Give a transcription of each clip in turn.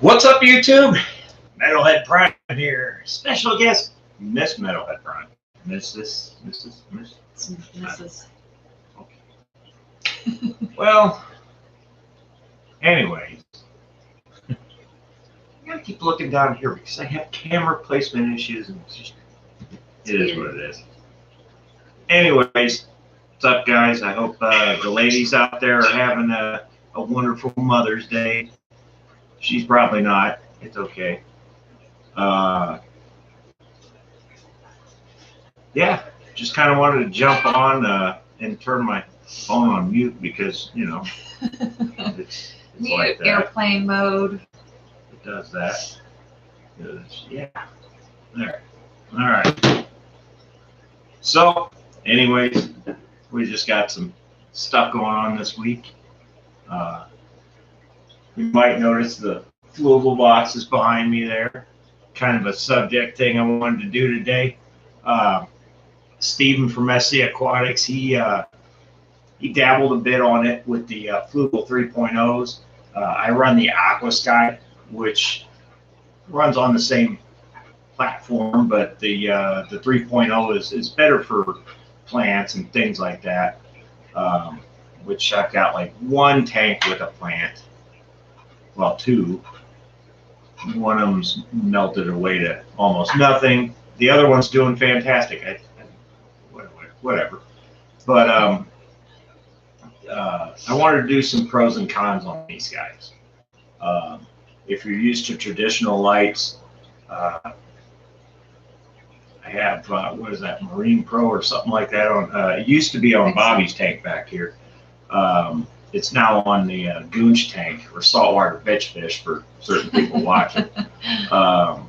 What's up, YouTube? Metalhead Prime here. Special guest, Miss Metalhead Prime. Mrs. Okay. Well, anyways, I gotta keep looking down here because I have camera placement issues, and it is what it is. Anyways, what's up, guys? I hope the ladies out there are having a wonderful Mother's Day. She's probably not. It's okay. Yeah, just kind of wanted to jump on and turn my phone on mute because, you know, it's like that. Airplane mode. It does that. Yeah. There. All right. So, anyways, we just got some stuff going on this week. You might notice the Fluval boxes behind me there. Kind of a subject thing I wanted to do today. Stephen from SC Aquatics, he dabbled a bit on it with the Fluval 3.0s. I run the aquasky, which runs on the same platform, but the 3.0 is better for plants and things like that. Which I've got like one tank with a plant. Well, two. One of them's melted away to almost nothing. The other one's doing fantastic. Whatever. But I wanted to do some pros and cons on these guys. If you're used to traditional lights, I have what is that, Marine Pro or something like that on. It used to be on Bobby's tank back here. It's now on the Goonch tank, or saltwater bitch fish for certain people watching. That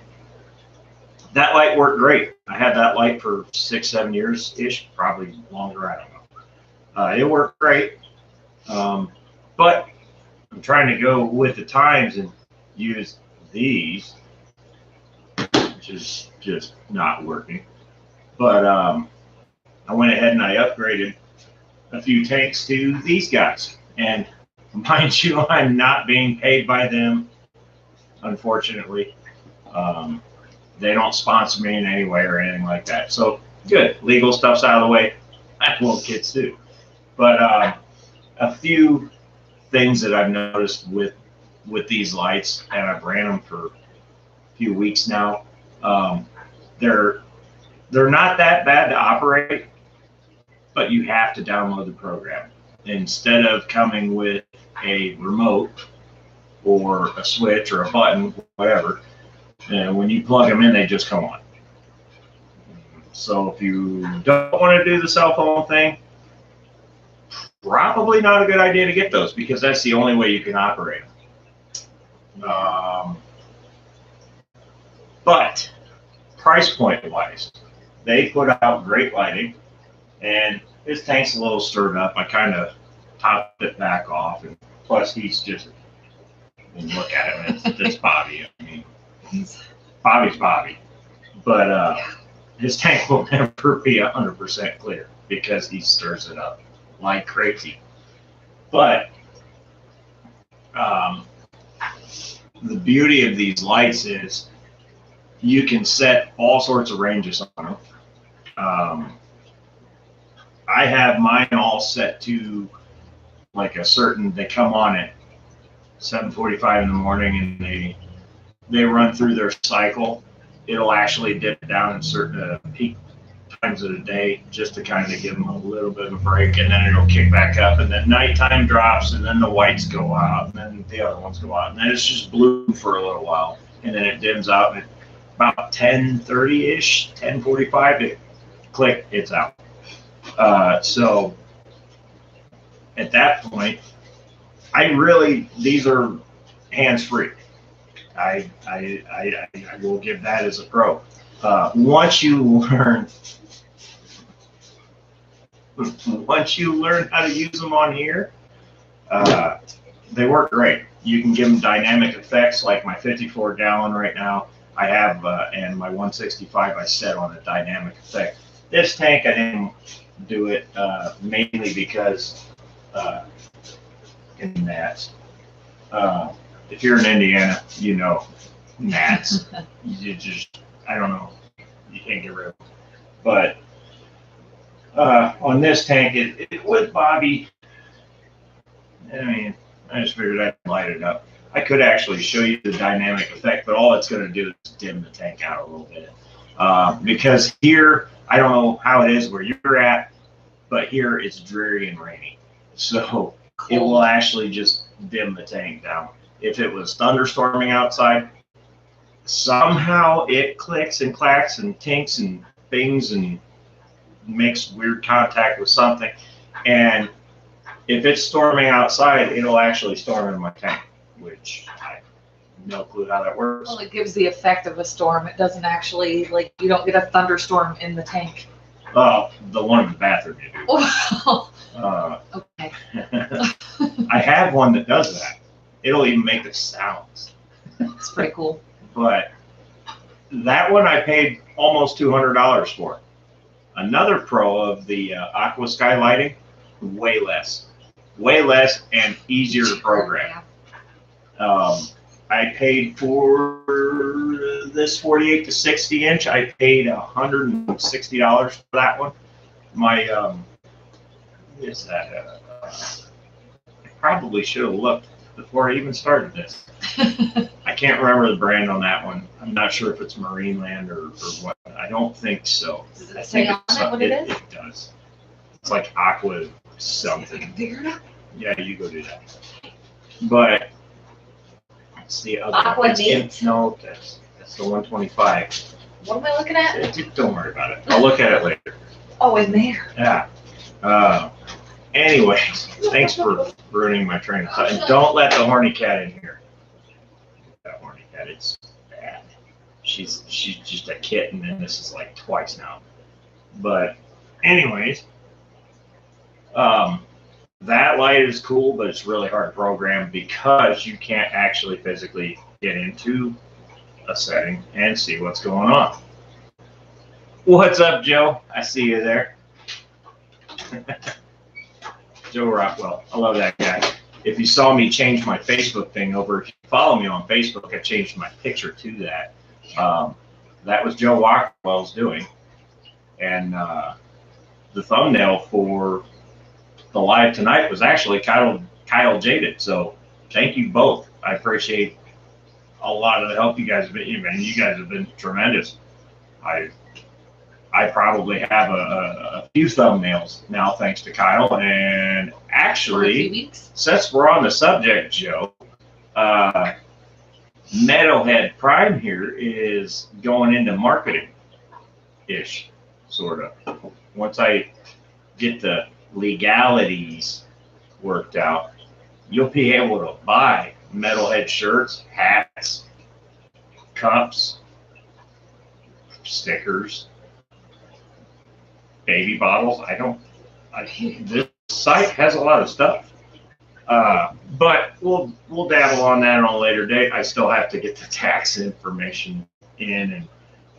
light worked great. I had that light for 6-7 years-ish, probably longer, I don't know. It worked great, but I'm trying to go with the times and use these, which is just not working. But I went ahead and I upgraded a few tanks to these guys. And mind you, I'm not being paid by them, unfortunately. They don't sponsor me in any way or anything like that. So good, legal stuff's out of the way. I won't get sued. But a few things that I've noticed with these lights, and I've ran them for a few weeks now. They're not that bad to operate, but you have to download the program. Instead of coming with a remote or a switch or a button, whatever, when you plug them in, they just come on. So if you don't want to do the cell phone thing, probably not a good idea to get those, because that's the only way you can operate them. But price point wise, they put out great lighting, and his tank's a little stirred up. I kind of topped it back off, and plus he's just, look at him, it's Bobby. I mean, Bobby's Bobby, but his tank will never be 100% clear because he stirs it up like crazy. But the beauty of these lights is you can set all sorts of ranges on them. I have mine all set to like a certain, they come on at 7:45 in the morning, and they run through their cycle. It'll actually dip down in certain peak times of the day just to kind of give them a little bit of a break, and then it'll kick back up, and then nighttime drops, and then the whites go out, and then the other ones go out, and then it's just blue for a little while, and then it dims out, and about 10:30-ish, 10:45, it click, it's out. So at that point, these are hands-free. I will give that as a pro. Once you learn how to use them on here, they work great. You can give them dynamic effects, like my 54-gallon right now. I have, and my 165 I set on a dynamic effect. This tank, I didn't do it mainly because in that if you're in Indiana, you know, gnats. You just, I don't know, you can't get rid of them. But on this tank, it with Bobby, I mean, I just figured I'd light it up. I could actually show you the dynamic effect, but all it's going to do is dim the tank out a little bit. Because here, I don't know how it is where you're at, but here it's dreary and rainy. So it will actually just dim the tank down. If it was thunderstorming outside, somehow it clicks and clacks and tinks and bings and makes weird contact with something. And if it's storming outside, it'll actually storm in my tank, which I have no clue how that works. Well, it gives the effect of a storm. It doesn't actually, like, you don't get a thunderstorm in the tank. The one in the bathroom you do. Okay. I have one that does that. It'll even make the sounds. It's pretty cool. But that one I paid almost $200 for. Another pro of the aquasky lighting, way less and easier to program. I paid for this 48 to 60 inch. I paid $160 for that one. My what is that? I probably should have looked before I even started this. I can't remember the brand on that one. I'm not sure if it's Marineland or what. I don't think so. Does it say on it what it is? It does. It's like aqua something. I can figure it out. Yeah, you go do that. But it's the other. Aqua Neat? No, that's the 125. What am I looking at? Don't worry about it. I'll look at it later. Oh, in there. Yeah. Anyways, thanks for ruining my train of thought. And don't let the horny cat in here. That horny cat, it's bad. She's just a kitten, and this is like twice now. But anyways, that light is cool, but it's really hard to program because you can't actually physically get into a setting and see what's going on. What's up, Joe? I see you there. Joe Rockwell. I love that guy. If you saw me change my Facebook thing over, if you follow me on Facebook, I changed my picture to that. That was Joe Rockwell's doing. And the thumbnail for the live tonight was actually Kyle Jaded. So thank you both. I appreciate a lot of the help you guys have been. Man, you guys have been tremendous. I probably have a few thumbnails now, thanks to Kyle. And actually, since we're on the subject, Joe, Metalhead Prime here is going into marketing-ish, sort of. Once I get the legalities worked out, you'll be able to buy Metalhead shirts, hats, cups, stickers, baby bottles. This site has a lot of stuff. But we'll dabble on that on a later date. I still have to get the tax information in, and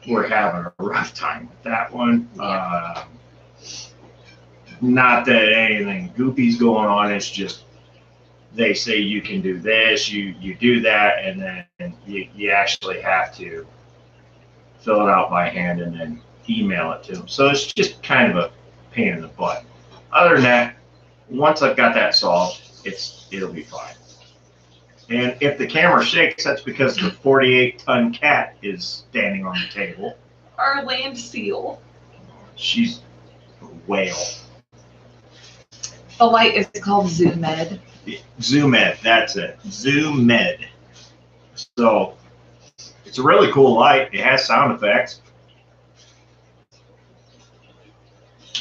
we're having a rough time with that one. Not that anything goopy's going on. It's just they say you can do this, you do that, and then you actually have to fill it out by hand and then email it to them. So it's just kind of a pain in the butt. Other than that, once I've got that solved, it'll be fine. And if the camera shakes, that's because the 48-ton cat is standing on the table. Our land seal. She's a whale. The light is called Zoom Ed. Zoom Ed, that's it. Zoom Ed. So it's a really cool light. It has sound effects.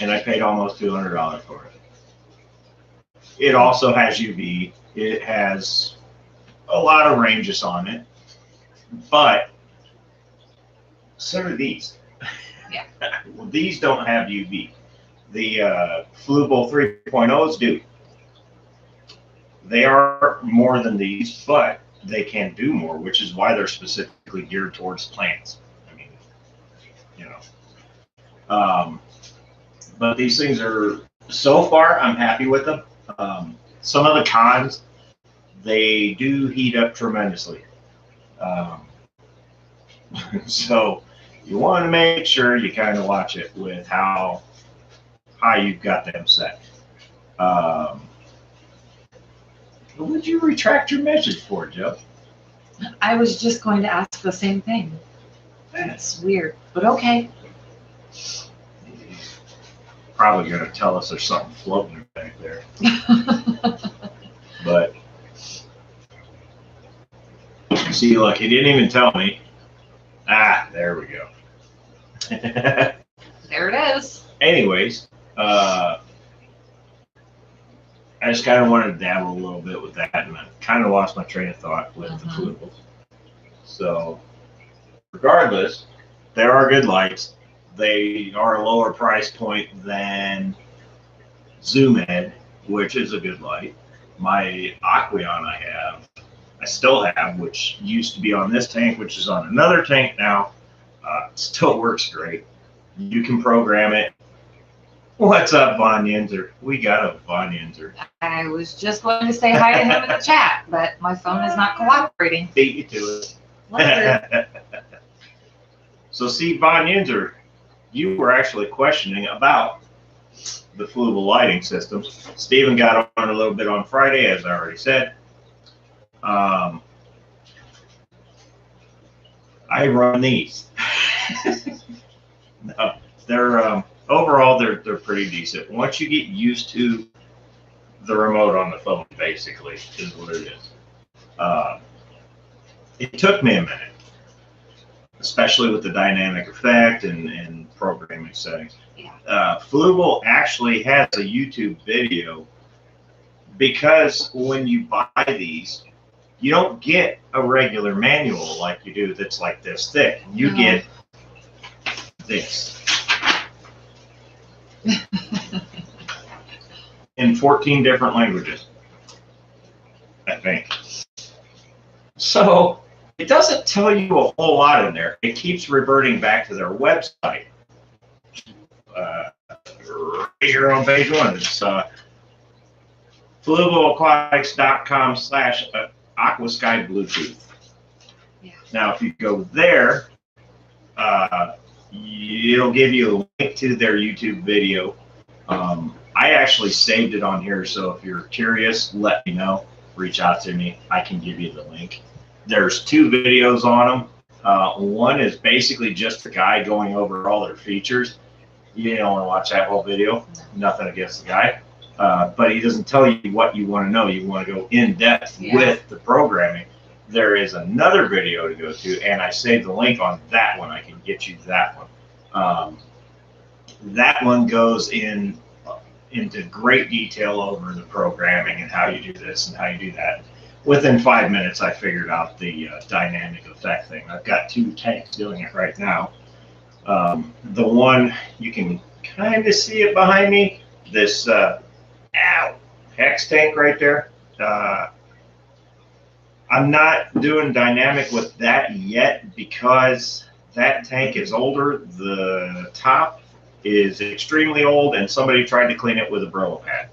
And I paid almost $200 for it. It also has UV. It has a lot of ranges on it. But so do these. Yeah. Well, these don't have UV. The Fluval 3.0s do. They are more than these, but they can do more, which is why they're specifically geared towards plants. I mean, you know. But these things are, so far, I'm happy with them. Some of the cons, they do heat up tremendously. So you want to make sure you kind of watch it with how high you've got them set. What would you retract your message for, Joe? I was just going to ask the same thing. That's weird, but okay. Probably going to tell us there's something floating back there. But see, look, he didn't even tell me. Ah, there we go. There it is. Anyways, I just kind of wanted to dabble a little bit with that, and I kind of lost my train of thought with the Fluvals. So, regardless, there are good lights. They are a lower price point than Zoom Ed, which is a good light. My Aqueon I still have, which used to be on this tank, which is on another tank now. Still works great. You can program it. What's up, Von Yinzer? We got a Von Yinzer. I was just going to say hi to him in the chat, but my phone is not cooperating. Beat you to it. So see, Von Yinzer, you were actually questioning about the Fluval lighting systems. Stephen got on a little bit on Friday, as I already said. I run these. No, they're overall they're pretty decent. Once you get used to the remote on the phone, basically, is what it is. It took me a minute, especially with the dynamic effect and programming settings. Fluval actually has a YouTube video, because when you buy these, you don't get a regular manual like you do that's like this thick. You get this. In 14 different languages, I think. So it doesn't tell you a whole lot in there. It keeps reverting back to their website. Right here on page 1, it's fluvalaquatics.com/aquasky Bluetooth. Yeah. Now, if you go there, it'll give you a link to their YouTube video. I actually saved it on here, so if you're curious, let me know. Reach out to me. I can give you the link. There's 2 videos on them. One is basically just the guy going over all their features. You don't want to watch that whole video. Nothing against the guy. But he doesn't tell you what you want to know. You want to go in depth with the programming. There is another video to go to, and I saved the link on that one. I can get you that one. That one goes into great detail over the programming and how you do this and how you do that. Within 5 minutes, I figured out the dynamic effect thing. I've got 2 tanks doing it right now. The one, you can kind of see it behind me, this hex tank right there. I'm not doing dynamic with that yet because that tank is older. The top is extremely old, and somebody tried to clean it with a Brillo pad.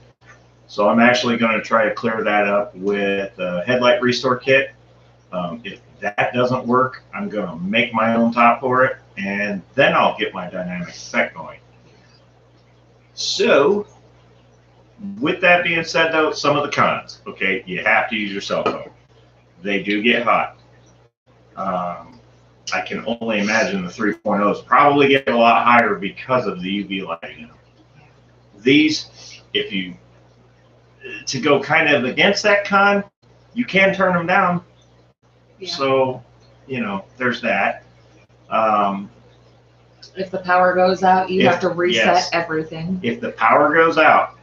So I'm actually going to try to clear that up with a headlight restore kit. If that doesn't work, I'm going to make my own top for it, and then I'll get my dynamic effect going. So, with that being said, though, some of the cons. Okay, you have to use your cell phone. They do get hot. I can only imagine the 3.0s probably get a lot higher because of the UV lighting. These, to go kind of against that con, you can turn them down. Yeah. So, there's that. If the power goes out, you have to reset everything. If the power goes out,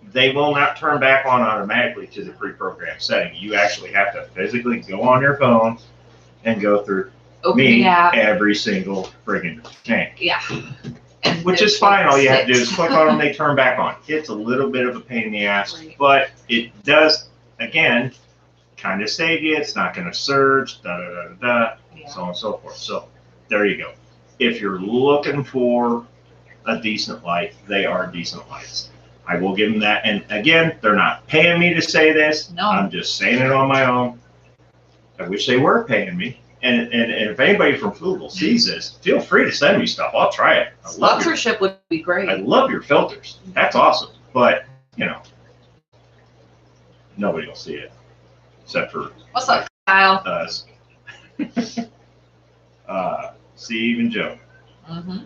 they will not turn back on automatically to the pre-programmed setting. You actually have to physically go on your phone and go through every single friggin' tank. Yeah. Which is fine. All you have to do is click on them, they turn back on. It's a little bit of a pain in the ass, but it does, again, kind of save you. It's not going to surge, so on and so forth. So there you go. If you're looking for a decent light, they are decent lights. I will give them that. And again, they're not paying me to say this. No. I'm just saying it on my own. I wish they were paying me. And if anybody from Fluval sees this, feel free to send me stuff. I'll try it. Sponsorship would be great. I love your filters. That's awesome. But, you know, nobody will see it except for What's up, Kyle? us. Steve and Joe. Mm-hmm.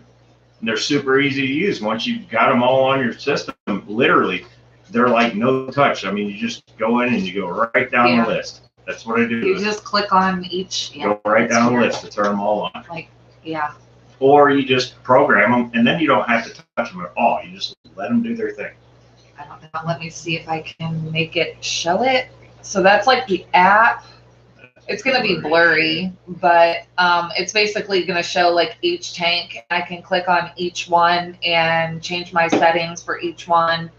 They're super easy to use. Once you've got them all on your system, literally, they're like no touch. I mean, you just go in and you go right down the list. That's what I do. You just click on each. Go right down the list to turn them all on. Like, yeah. Or you just program them, and then you don't have to touch them at all. You just let them do their thing. I don't know. Let me see if I can make it show it. So that's like the app. It's going to be blurry, but it's basically going to show like each tank. I can click on each one and change my settings for each one.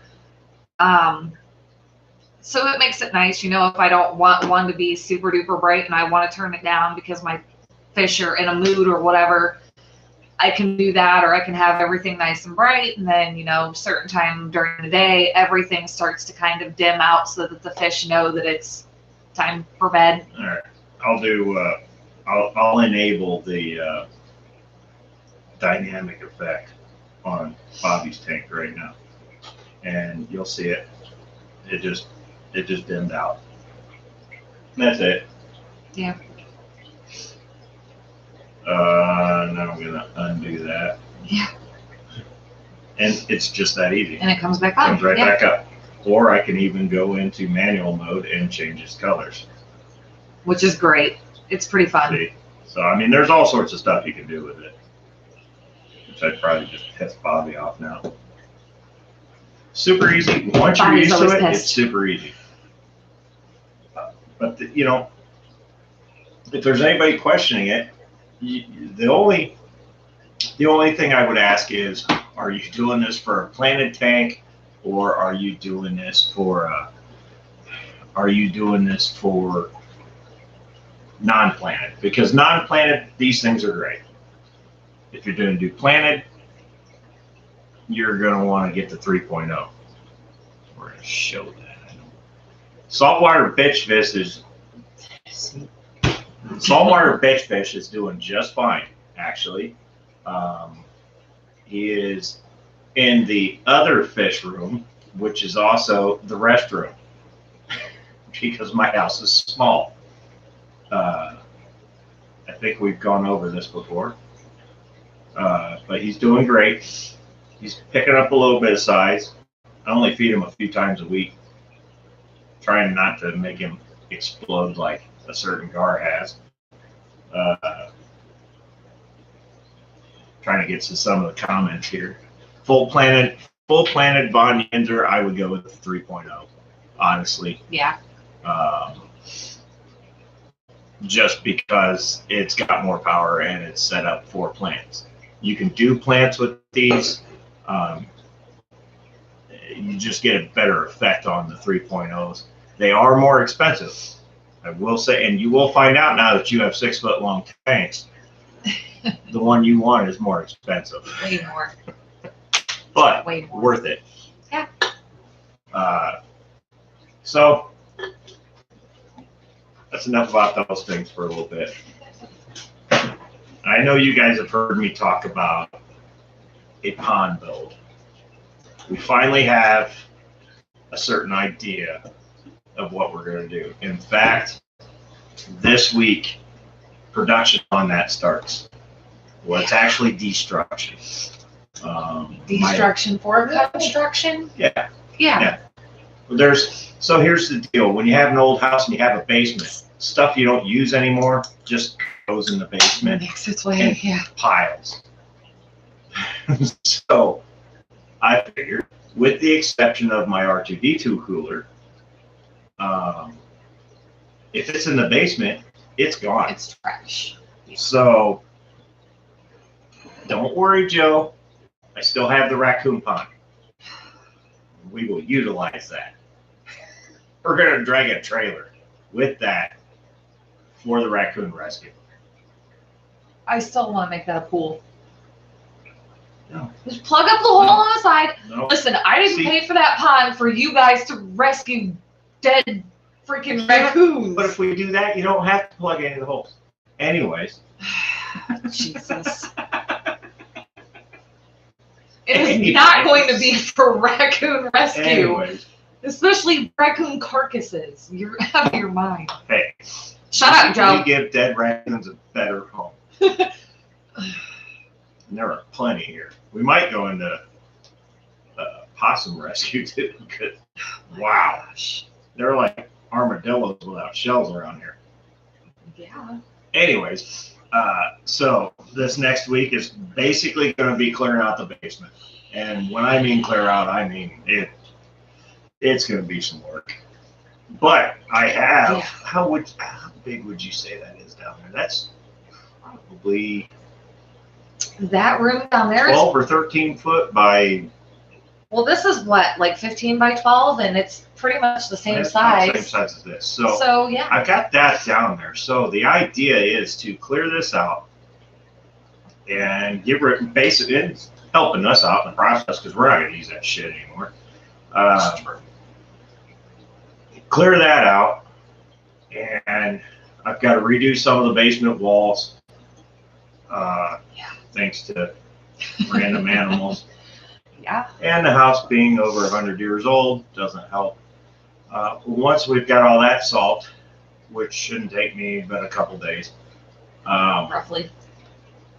So it makes it nice, you know, if I don't want one to be super duper bright and I want to turn it down because my fish are in a mood or whatever, I can do that, or I can have everything nice and bright, and then, you know, certain time during the day, everything starts to kind of dim out so that the fish know that it's time for bed. All right. I'll do, I'll enable the dynamic effect on Bobby's tank right now. And you'll see it. It just dimmed out. And that's it. Yeah. Now I'm gonna undo that. Yeah. And it's just that easy. And it comes back on. Comes right back up. Or I can even go into manual mode and change its colors. Which is great. It's pretty fun. See? So, I mean, there's all sorts of stuff you can do with it. Which I'd probably just piss Bobby off now. Super easy. Once you're used to it, it's super easy. But, you know, if there's anybody questioning it, the only thing I would ask is, are you doing this for a planted tank, or are you doing this for non-planted? Because non-planted, these things are great. If you're going to do planted, you're going to want to get the 3.0. We're going to show that. Saltwater bitch fish is doing just fine, actually. He is in the other fish room, which is also the restroom, because my house is small. I think we've gone over this before, but he's doing great. He's picking up a little bit of size. I only feed him a few times a week, trying not to make him explode like a certain gar has. Trying to get to some of the comments here. Full planted Von Yenzer, I would go with the 3.0, honestly. Yeah. Just because it's got more power and it's set up for plants. You can do plants with these. You just get a better effect on the 3.0s. They are more expensive, I will say, and you will find out now that you have 6 foot long tanks. The one you want is more expensive. Way more. But way more. Worth it. Yeah. So that's enough about those things for a little bit. I know you guys have heard me talk about a pond build. We finally have a certain idea of what we're going to do. In fact, this week, production on that starts. Well, it's actually destruction. Destruction for construction? Yeah. Yeah. So here's the deal. When you have an old house and you have a basement, stuff you don't use anymore just goes in the basement. Makes its way, yeah. Piles. So I figured, with the exception of my R2D2 cooler, if it's in the basement, it's gone. It's trash. So don't worry, Joe. I still have the raccoon pond. We will utilize that. We're going to drag a trailer with that for the raccoon rescue. I still want to make that a pool. No. Just plug up the hole on the side. No. Listen, I didn't pay for that pond for you guys to rescue dead freaking raccoons. But if we do that, you don't have to plug any of the holes. Anyways. Jesus. It is not going to be for raccoon rescue. Anyways. Especially raccoon carcasses. You're out of your mind. Hey. Shut up, Joe. We give dead raccoons a better home. And there are plenty here. We might go into possum rescue too. Because, wow. Gosh. They're like armadillos without shells around here. Yeah. Anyways, so this next week is basically going to be clearing out the basement. And when I mean clear out, I mean it's going to be some work. But I have, how big would you say that is down there? That's probably that room down there 12 or 13 foot by. Well, this is what, like 15 by 12, and it's pretty much the same size. Same size as this. So yeah. I've got that down there. So the idea is to clear this out and give it basically it's helping us out in the process because we're not going to use that shit anymore. Clear that out, and I've got to redo some of the basement walls. Thanks to random animals. Yeah. And the house being over 100 years old doesn't help. Once we've got all that solved, which shouldn't take me but a couple days. Roughly.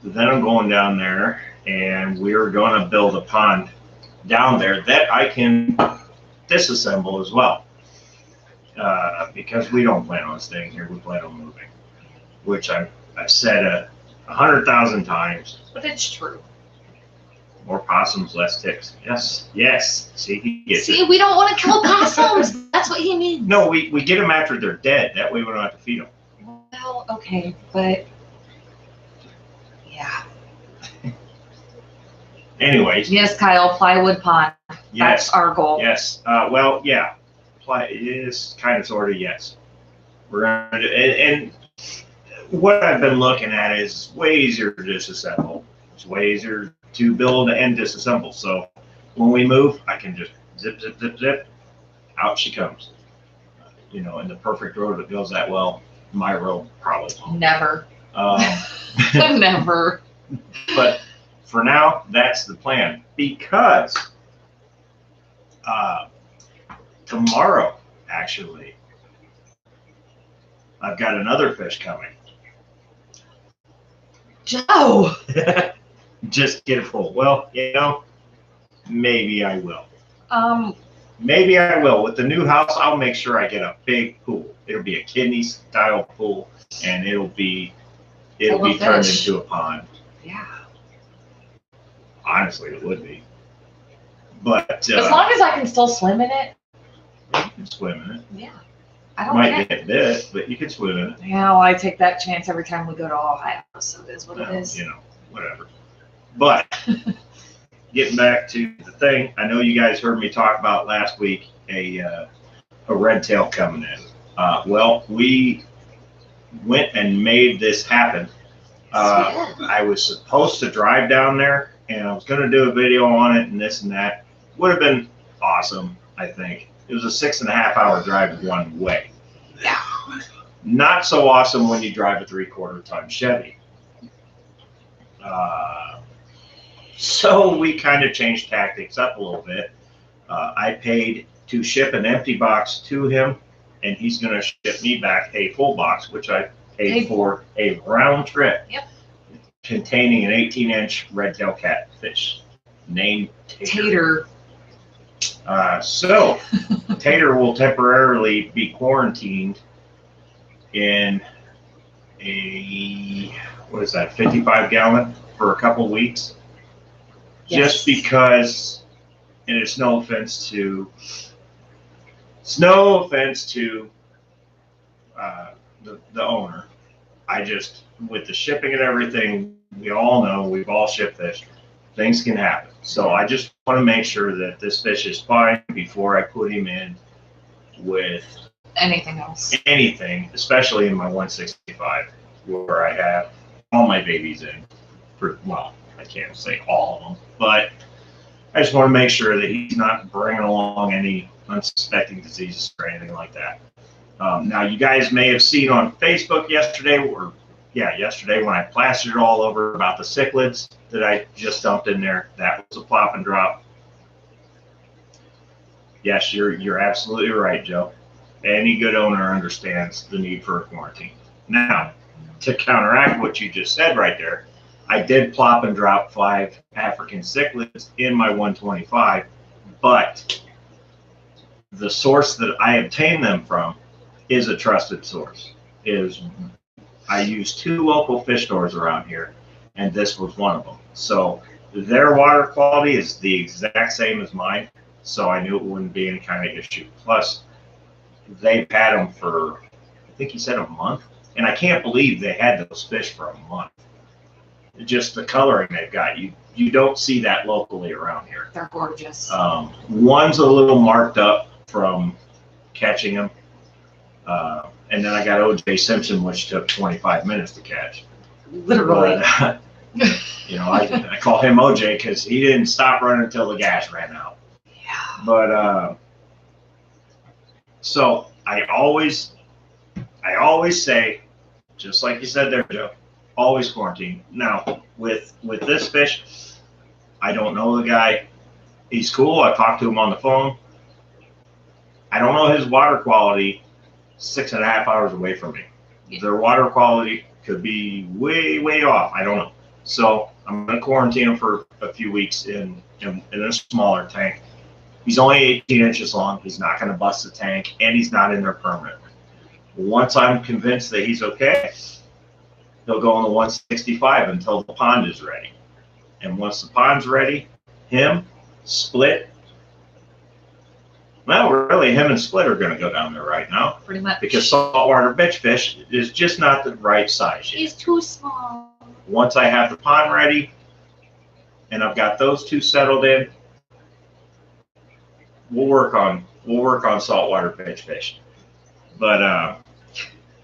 Then I'm going down there, and we're going to build a pond down there that I can disassemble as well. Because we don't plan on staying here, we plan on moving. Which I've said 100,000 times. But it's true. More possums, less ticks. Yes, yes. See, he gets See, it. we don't want to kill possums. That's what he means. No, we get them after they're dead. That way we don't have to feed them. Well, okay, but yeah. Anyways. Yes, Kyle, plywood pond. Yes. That's our goal. Yes. Well, yeah. It is kind of, sort of, yes. We're gonna do, and what I've been looking at is way easier to disassemble. It's way easier to build and disassemble. So when we move, I can just zip, zip, zip, zip. Out she comes. You know, in the perfect road that goes that well, my road probably won't. Never. Never. But for now, that's the plan. Because tomorrow, actually, I've got another fish coming. Joe! Just get it full. Well, you know, maybe I will. Maybe I will. With the new house, I'll make sure I get a big pool. It'll be a kidney-style pool, and it'll be turned into a pond. Yeah. Honestly, it would be. But as long as I can still swim in it. You can swim in it. Yeah. I don't might get bit, but you can swim in it. Yeah, well, I take that chance every time we go to Ohio, so it is what it is. You know, whatever. But getting back to the thing, I know you guys heard me talk about last week a red tail coming in. Well, we went and made this happen. I was supposed to drive down there, and I was going to do a video on it and this and that. Would have been awesome, I think. It was a 6.5-hour drive one way. Yeah. Not so awesome when you drive a 3/4 ton Chevy. So we kind of changed tactics up a little bit. I paid to ship an empty box to him, and he's going to ship me back a full box, which I paid for a round trip. Yep. Containing an 18-inch red-tailed catfish named Tater. So Tater will temporarily be quarantined in a, 55-gallon for a couple weeks. Yes. Just because, and it's no offense to the owner. I just, with the shipping and everything, we all know, we've all shipped fish. Things can happen. So I just want to make sure that this fish is fine before I put him in with anything else. Anything, especially in my 165, where I have all my babies in. I can't say all of them, but I just want to make sure that he's not bringing along any unsuspecting diseases or anything like that. Now, you guys may have seen on Facebook yesterday, yesterday when I plastered it all over about the cichlids that I just dumped in there. That was a plop and drop. Yes, you're absolutely right, Joe. Any good owner understands the need for a quarantine. Now, to counteract what you just said right there, I did plop and drop 5 African cichlids in my 125, but the source that I obtained them from is a trusted source. I use 2 local fish stores around here, and this was one of them. So their water quality is the exact same as mine, so I knew it wouldn't be any kind of issue. Plus, they've had them for, I think he said a month, and I can't believe they had those fish for a month. Just the coloring they've got, you don't see that locally around here. They're gorgeous. One's a little marked up from catching them. And then I got OJ Simpson, which took 25 minutes to catch. Literally. But, I call him OJ because he didn't stop running until the gas ran out. Yeah. But so I always say, just like you said there, Joe, always quarantine. Now with this fish, I don't know the guy. He's cool. I talked to him on the phone. I don't know his water quality 6.5 hours away from me. Yeah. Their water quality could be way, way off. I don't know. So I'm going to quarantine him for a few weeks in a smaller tank. He's only 18 inches long. He's not going to bust the tank, and he's not in there permanent. Once I'm convinced that he's okay, he'll go in the 165 until the pond is ready. And once the pond's ready, Split. Well, really, him and Split are going to go down there right now. Pretty much. Because saltwater bitch fish is just not the right size yet. He's too small. Once I have the pond ready, and I've got those 2 settled in, we'll work on saltwater bitch fish. But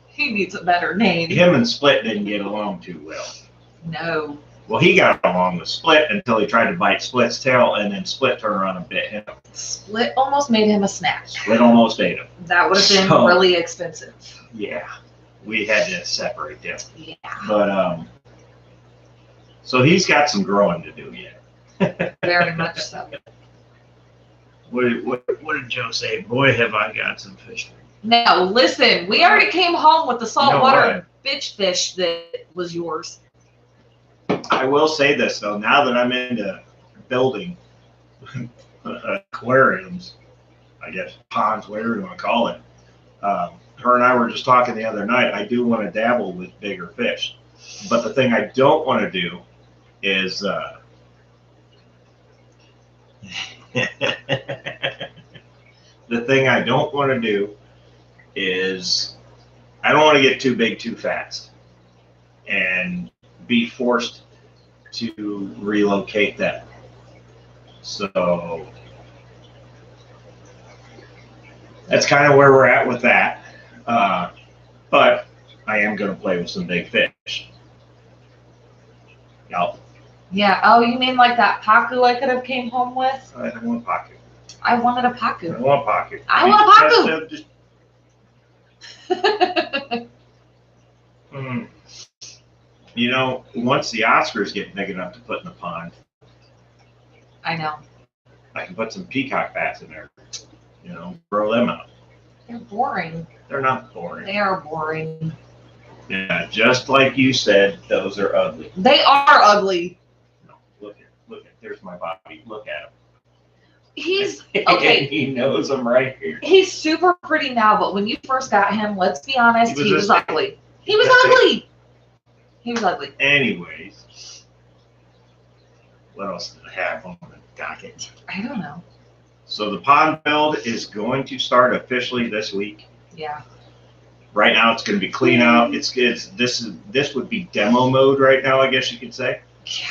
he needs a better name. Him and Split didn't get along too well. No. Well, he got along with Split until he tried to bite Split's tail, and then Split turned around and bit him. Split almost made him a snack. Split almost ate him. That would have been really expensive. Yeah, we had to separate them. Yeah. But so he's got some growing to do yet. Very much so. What did Joe say? Boy, have I got some fish. Now, listen, we already came home with the saltwater bitch fish that was yours. I will say this, though. Now that I'm into building aquariums, I guess ponds, whatever you want to call it, her and I were just talking the other night. I do want to dabble with bigger fish. But the thing I don't want to do is I don't want to get too big too fast and be forced to relocate them. So that's kind of where we're at with that. But I am going to play with some big fish. Yep. Yeah. Oh, you mean like that pacu I could have came home with? I don't want pacu. I wanted a I pacu. don't want pacu. I want a pacu. You know, once the Oscars get big enough to put in the pond, I know. I can put some peacock bats in there. You know, grow them out. They're boring. They're not boring. They are boring. Yeah, just like you said, those are ugly. They are ugly. No, look at. There's my Bobby. Look at him. He's okay. He knows I'm right here. He's super pretty now, but when you first got him, let's be honest, he was ugly. He was ugly. He was ugly. Anyways, what else did I have on the docket? I don't know. So the pond build is going to start officially this week. Yeah. Right now, it's going to be clean out. This would be demo mode right now, I guess you could say,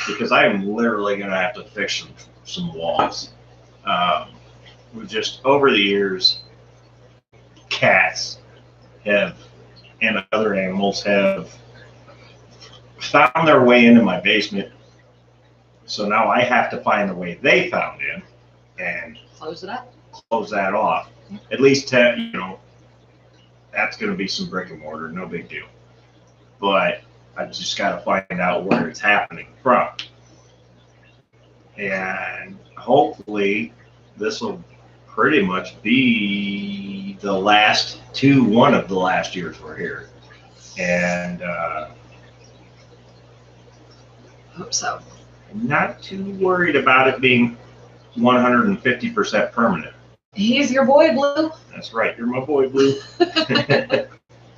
because I am literally going to have to fix some walls. We've just over the years, cats and other animals have found their way into my basement So now I have to find the way they found in and Close it up. close that off. At least, you know, that's going to be some brick and mortar, no big deal. But I just got to find out where it's happening from. And hopefully this will pretty much be the last one of the last years we're here. And Hope so. I'm not too worried about it being 150% permanent. He's your boy, Blue. That's right, you're my boy, Blue.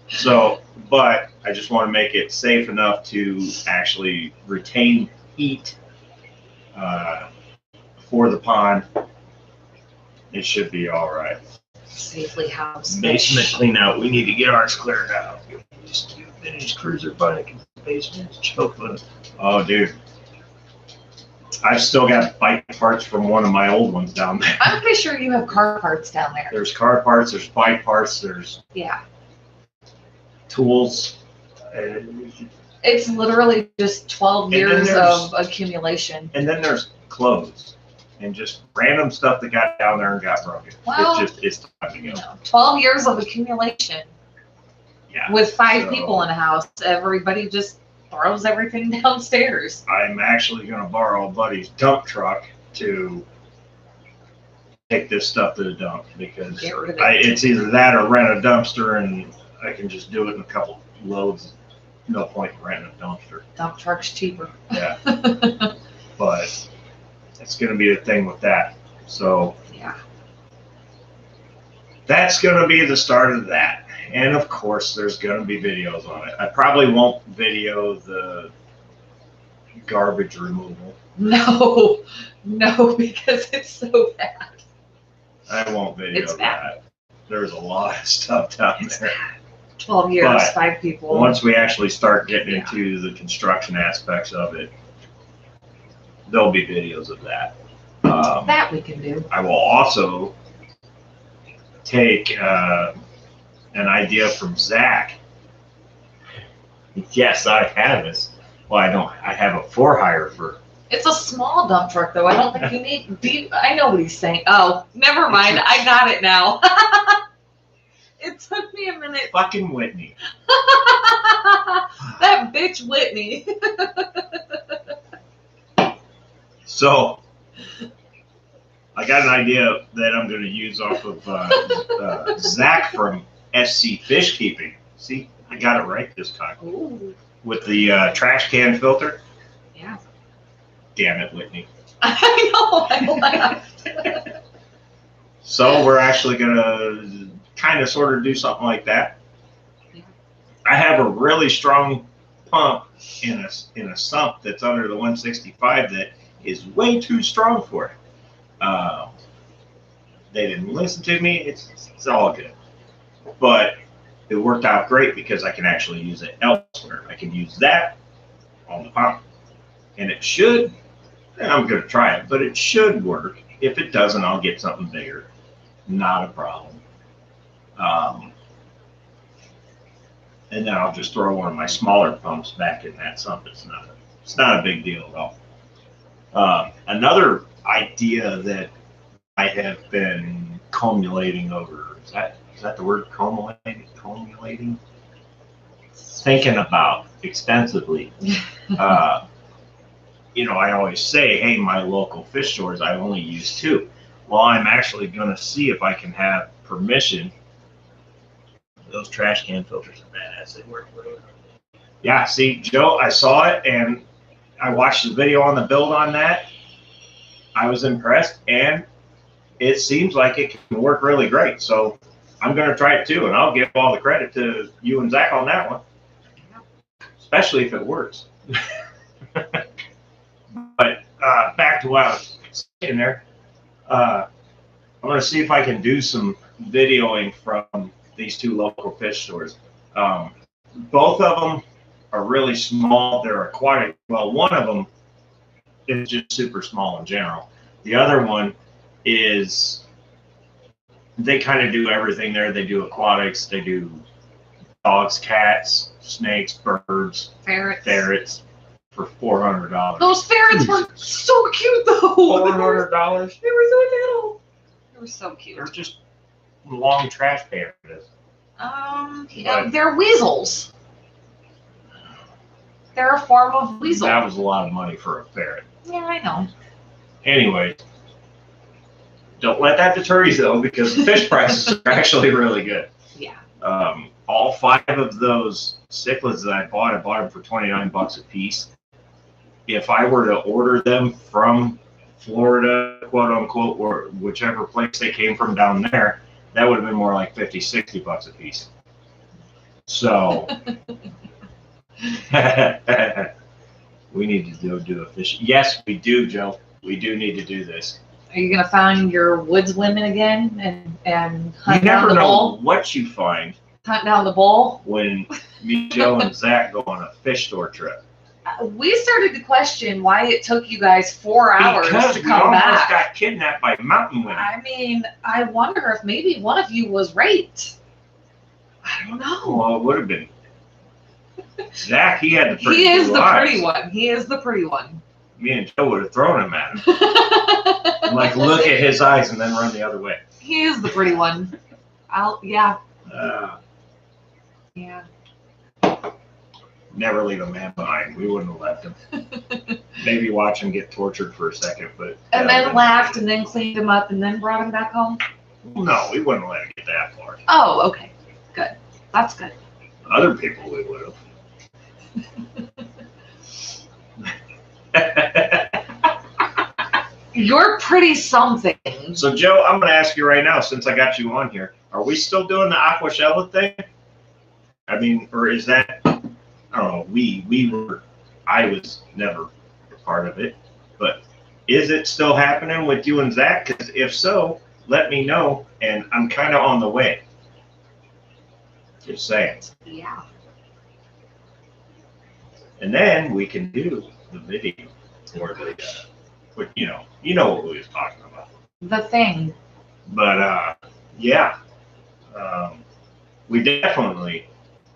So, but I just want to make it safe enough to actually retain heat for the pond. It should be all right. Safely housed. Basement clean out. We need to get ours cleared out. Just keep finished cruiser bike in the basement. Choking. Oh, dude. I've still got bike parts from one of my old ones down there. I'm pretty sure you have car parts down there. There's car parts, there's bike parts, there's tools. It's literally just 12 years of accumulation. And then there's clothes and just random stuff that got down there and got broken. Well, it's time to go. 12 years of accumulation. Yeah. With 5 people in a house, everybody just throws everything downstairs. I'm actually going to borrow a buddy's dump truck to take this stuff to the dump because it's either that or rent a dumpster, and I can just do it in a couple loads. No point in renting a dumpster. Dump truck's cheaper. Yeah. But it's going to be the thing with that. So yeah, that's going to be the start of that. And of course, there's going to be videos on it. I probably won't video the garbage removal. No, because it's so bad. I won't video that. There's a lot of stuff down there. Bad. 12 years, but 5 people. Once we actually start getting into the construction aspects of it, there'll be videos of that. That we can do. I will also take an idea from Zach. Yes, I have this. Well, I don't. I have a for-hire for. It's a small dump truck, though. I don't think you need. I know what he's saying. Oh, never mind. I got it now. It took me a minute. Fucking Whitney. That bitch Whitney. So, I got an idea that I'm going to use off of Zach from SC Fish Keeping. See, I got it right this time. Ooh. With the trash can filter. Yeah. Damn it, Whitney. I know. I laughed. So we're actually going to kind of sort of do something like that. Yeah. I have a really strong pump in a sump that's under the 165 that is way too strong for it. They didn't listen to me. It's all good. But it worked out great because I can actually use it elsewhere. I can use that on the pump. And it should, I'm going to try it, but it should work. If it doesn't, I'll get something bigger. Not a problem. And then I'll just throw one of my smaller pumps back in that sump. It's not a big deal at all. Another idea that I have been cumulating over, is that the word, cumulating? Thinking about extensively. You know, I always say, hey, my local fish stores, I only use 2. Well, I'm actually going to see if I can have permission. Those trash can filters are badass. They work really well. Yeah, see, Joe, I saw it, and I watched the video on the build on that. I was impressed, and it seems like it can work really great. So I'm going to try it too, and I'll give all the credit to you and Zach on that one, especially if it works. But back to what I was saying there. I'm going to see if I can do some videoing from these 2 local fish stores. Both of them are really small. They're aquatic. Well, one of them is just super small in general. The other one is, they kind of do everything there. They do aquatics. They do dogs, cats, snakes, birds, ferrets. for $400. Those ferrets were so cute though. $400? They were so little. They were so cute. They're just long trash pandas. Yeah, they're weasels. They're a form of weasel. That was a lot of money for a ferret. Yeah, I know. Anyway, don't let that deter you though, because the fish prices are actually really good. Yeah. All 5 of those cichlids that I bought them for $29 a piece. If I were to order them from Florida, quote unquote, or whichever place they came from down there, that would have been more like $50, $60 a piece. So we need to do a fish. Yes, we do, Joe. We do need to do this. Are you gonna find your woods women again and hunt You never down the know bull? what you find Hunt down the bull. when me, Joe, and Zach go on a fish store trip. We started to question why it took you guys 4 hours Because to we come almost back. got kidnapped by mountain women. I mean, I wonder if maybe one of you was raped. I don't know. Well, it would have been. Zach, he had the pretty He is blue the eyes. pretty one. He is the pretty one. Me and Joe would have thrown him at him. I'm like, look at his eyes and then run the other way. He is the pretty one. Yeah. Yeah. Never leave a man behind. We wouldn't have left him. Maybe watch him get tortured for a second, but. And then laughed and then cleaned him up and then brought him back home. No, we wouldn't let him get that far. Oh, okay. Good. That's good. Other people we would have. You're pretty something. So, Joe, I'm going to ask you right now, since I got you on here, are we still doing the aquashella thing? I mean, or is that, I don't know, I was never a part of it, but is it still happening with you and Zach? Because if so, let me know, and I'm kind of on the way. Just saying. Yeah. And then we can do the video or the, you know what we was talking about. The thing. But yeah, we definitely,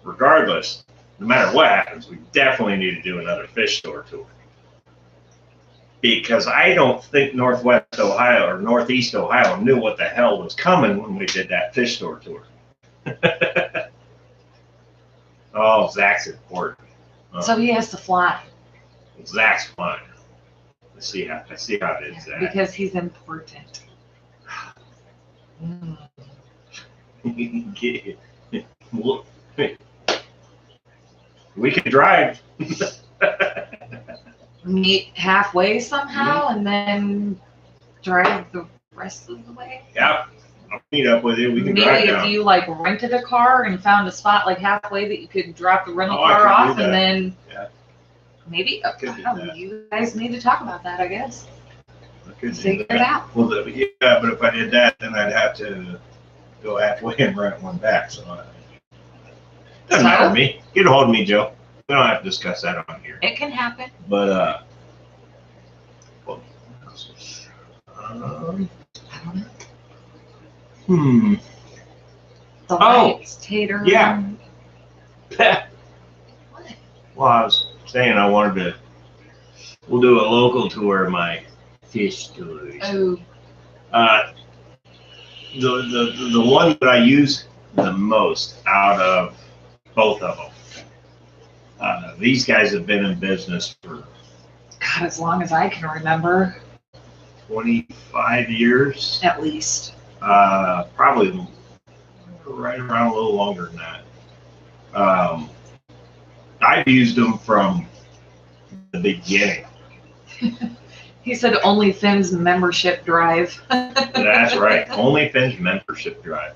regardless, no matter what happens, we definitely need to do another fish store tour. Because I don't think Northwest Ohio or Northeast Ohio knew what the hell was coming when we did that fish store tour. Oh, Zach's important. So he has to fly. Zach's fine. I see how it is, Zach. Because he's important. Mm. We can drive. Meet halfway somehow and then drive the rest of the way. Yeah, I'll meet up with you. We can Maybe drive if down. you like rented a car and found a spot like halfway that you could drop the rental I car could off do and that. then Yeah. maybe I could do that. you guys need to talk about that, I guess. I could do Figure that. it out. Well, yeah, but if I did that, then I'd have to go halfway and rent one back. So doesn't matter to me. Get a hold of me, Joe. We don't have to discuss that on here. It can happen. But well, I don't know. hmm. The Oh, lights, tater. yeah. What? Well, I was saying I wanted to. We'll do a local tour of my fish tours. Oh, The one that I use the most out of both of them. These guys have been in business for God, as long as I can remember, 25 years. at least. Probably right around a little longer than that. I've used them from the beginning. He said OnlyFins membership drive. That's right. OnlyFins membership drive.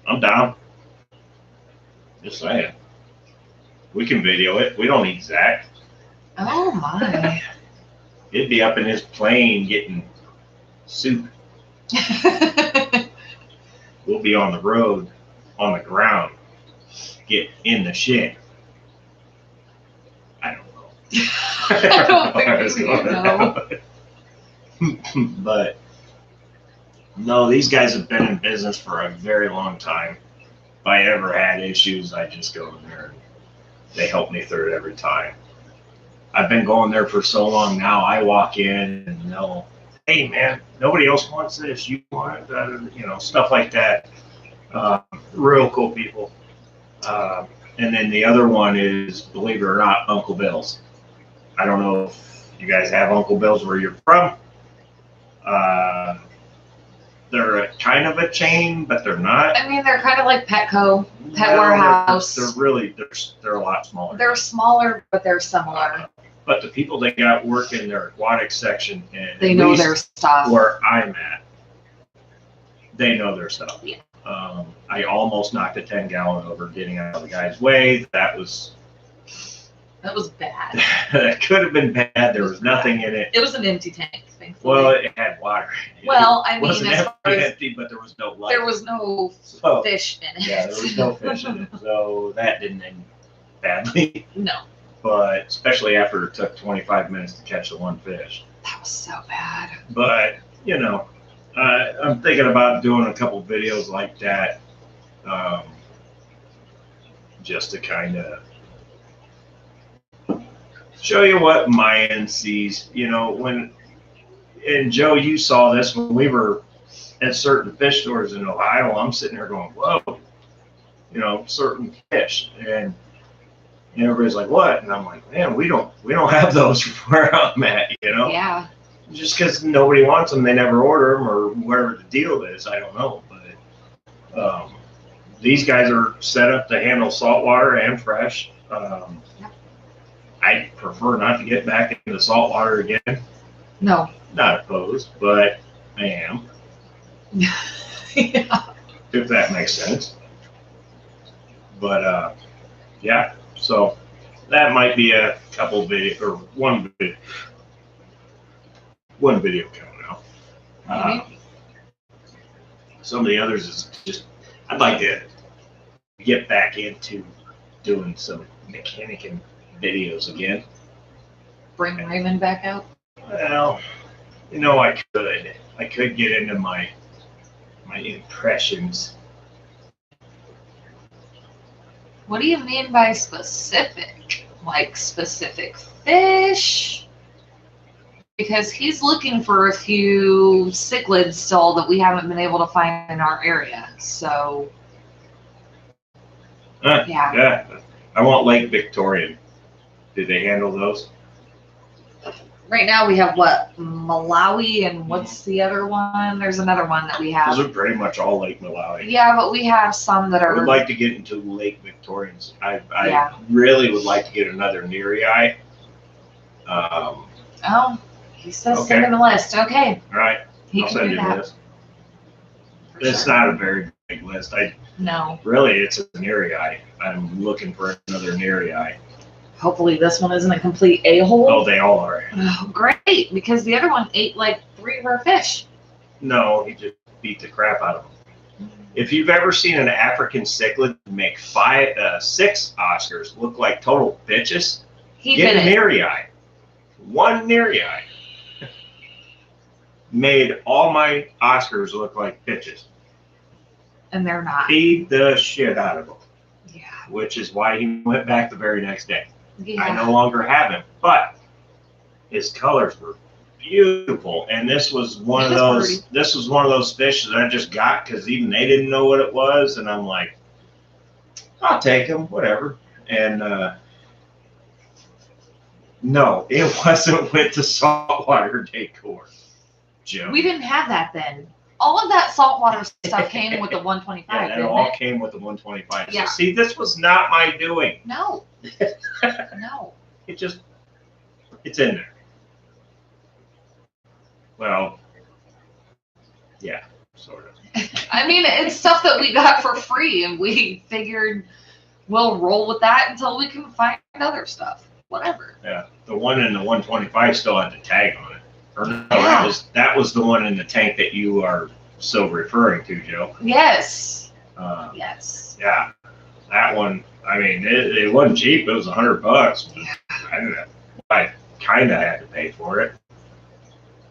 I'm down. Just saying. We can video it. We don't need Zach. Oh my. He'd be up in his plane getting soup. We'll be on the road, on the ground, get in the shit. I don't know. I don't think we know. But no, these guys have been in business for a very long time. If I ever had issues, I just go in there and they help me through it every time. I've been going there for so long now. I walk in and they'll, hey man, nobody else wants this. You want it? You know, stuff like that. Real cool people. And then the other one is, believe it or not, Uncle Bill's. I don't know if you guys have Uncle Bill's where you're from. They're kind of a chain, but they're not. I mean, they're kind of like Petco, Pet Warehouse. They're really, they're a lot smaller. They're smaller, but they're similar. But the people that got work in their aquatic section, and They know their stuff. Where I'm at, they know their stuff. Yeah. I almost knocked a 10-gallon over getting out of the guy's way. That was bad. that could have been bad. There was nothing in it. It was an empty tank, thankfully. Well, it had water in it. Well, I It mean, wasn't as far as empty, but there was no light. there was no So, fish in it. yeah, there was no fish in it. So that didn't end badly. No, But especially after it took 25 minutes to catch the one fish. that was so bad. But, you know, I'm thinking about doing a couple videos like that, just to kind of show you what my end sees. You know, and Joe, you saw this when we were at certain fish stores in Ohio. I'm sitting there going, whoa, you know, certain fish. And everybody's like, what? And I'm like, man, we don't have those where I'm at, you know? Yeah. Just because nobody wants them, they never order them, or whatever the deal is. I don't know. But these guys are set up to handle saltwater and fresh. I prefer not to get back into saltwater again. No. Not opposed, but I am. Yeah. If that makes sense. But yeah, so that might be a couple video or one video coming out. Some of the others is just, I'd like to get back into doing some mechanicing videos again. Bring Raymond back out. Well, you know, I could get into my impressions. What do you mean by specific? Like specific fish? Because he's looking for a few cichlids still that we haven't been able to find in our area. So, yeah. Yeah. I want Lake Victorian. Did they handle those? Right now we have what? Malawi, and what's the other one? There's another one that we have. Those are pretty much all Lake Malawi. Yeah, but we have some that I are. would like to get into Lake Victorians. I really would like to get another Neary. Oh, he says Okay. send him a list. Okay. All right, He I'll can send do you that. this. for It's sure. not a very big list. No. Really, it's a Neary. I'm looking for another Neary. Hopefully this one isn't a complete a-hole. Oh, they all are. Oh, great, because the other one ate like 3 of our fish. No, he just beat the crap out of them. If you've ever seen an African cichlid make 6 Oscars look like total bitches, He get did a it. Neary. One Neary made all my Oscars look like bitches. And they're not. Beat the shit out of them, Yeah. which is why he went back the very next day. Yeah. I no longer have him, but his colors were beautiful. And this was one of those. This was one of those fish that I just got because even they didn't know what it was, and I'm like, I'll take him, whatever. And no, it wasn't with the saltwater decor, Joe. We didn't have that then. All of that saltwater stuff came with the 125, Yeah, that didn't all it? came with the 125. Yeah. So see, this was not my doing. No. No. It's in there. Well, yeah, sort of. I mean, it's stuff that we got for free, and we figured we'll roll with that until we can find other stuff. Whatever. Yeah, the one in the 125 still had the tag on it. Or no, Yeah. that was the one in the tank that you are so referring to, Joe. Yes. Uh, Yes. yeah, that one. I mean, it wasn't cheap. It was $100. But I kind of had to pay for it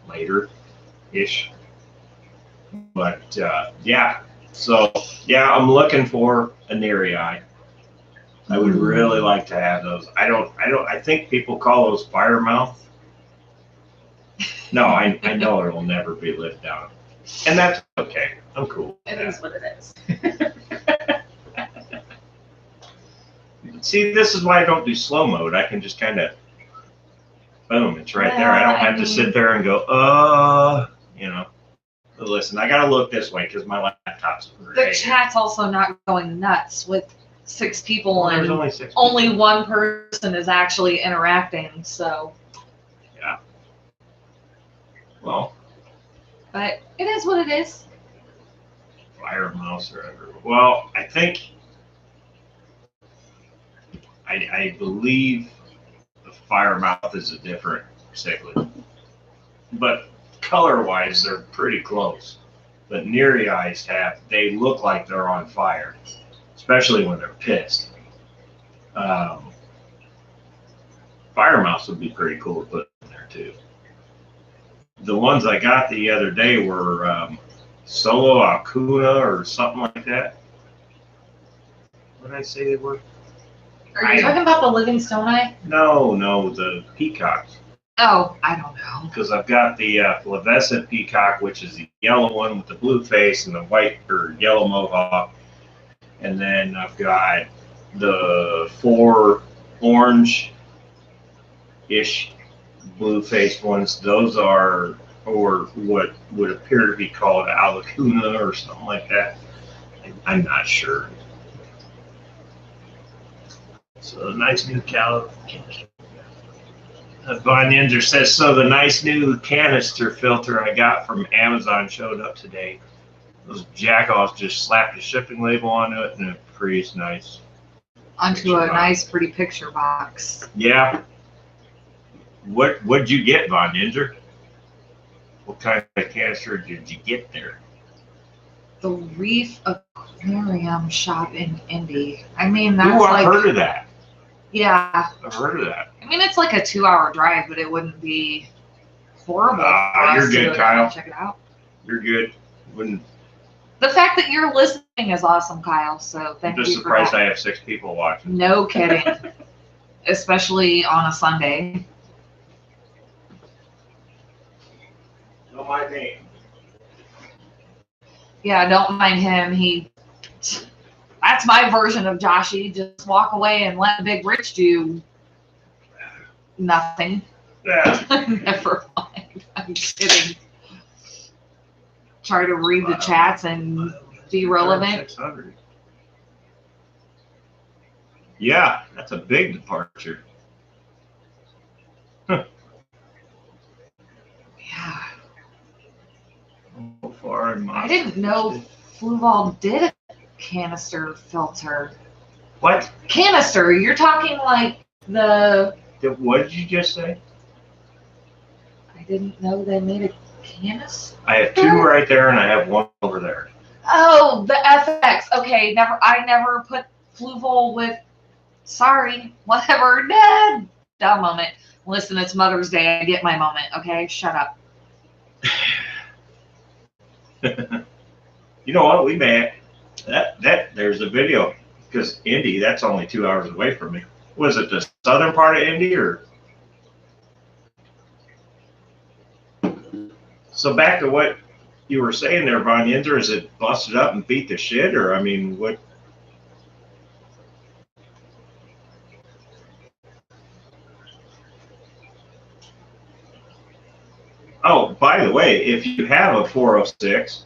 later-ish. But yeah, so yeah, I'm looking for a Neary. I would really like to have those. I think people call those fire mouth. No, I know it'll never be lived down. And that's okay. I'm cool. It is what it is. See, this is why I don't do slow mode. I can just kind of, boom, it's right there. I don't have to sit there and go, you know. But listen, I got to look this way because my laptop's The chat's also not going nuts with 6 people Well, and there's only 6 only people. one person is actually interacting, so. Yeah. Well, But it is what it is. fire mouse or whatever. Well, I think, I believe the fire mouth is a different cichlid. But color-wise, they're pretty close. But Neary eyes they look like they're on fire, especially when they're pissed. Fire mouse would be pretty cool to put in there too. The ones I got the other day were Solo Acuna or something like that. What did I say they were? Are you talking about the Livingstone eye? No, the peacocks. Oh, I don't know. Because I've got the fluorescent peacock, which is the yellow one with the blue face and the white or yellow mohawk. And then I've got the 4 orange-ish blue-faced ones. Those are, or what would appear to be called alacuna or something like that. I'm not sure. So nice new Von Ninja says, so the nice new canister filter I got from Amazon showed up today. Those jackoffs just slapped a shipping label onto it and it frees nice. Onto a nice, pretty picture box. Yeah. What'd you get, Von Ninja? What kind of canister did you get there? The Reef Aquarium shop in Indy. I mean, that's Ooh, like. I've heard of that. Yeah. I've heard of that. I mean, it's like a 2-hour drive, but it wouldn't be horrible. For us You're to good, go down Kyle. and check it out. You're good. Wouldn't, The fact that you're listening is awesome, Kyle. So thank I'm just you for surprised that. I have 6 people watching. No kidding. Especially on a Sunday. Know my name. Yeah, don't mind him. That's my version of Joshy. Just walk away and let Big Rich do nothing. Yeah. Never mind. I'm kidding. Try to read the chats and be relevant. 600. Yeah, that's a big departure. Yeah. So far in my I didn't know Fluval did a canister filter. What? Canister? You're talking like the. What did you just say? I didn't know they made a canister. I have 2 right there, and I have 1 over there. Oh, the FX. Okay, I never put Fluval with. Sorry, whatever. Nah, dumb moment. Listen, it's Mother's Day. I get my moment. Okay, shut up. You know what? We may that there's a video because Indy, that's only 2 hours away from me. Was it the southern part of Indy or? So back to what you were saying there, Von Yinzer, is it busted up and beat the shit, or I mean, what? Oh, by the way, if you have a 406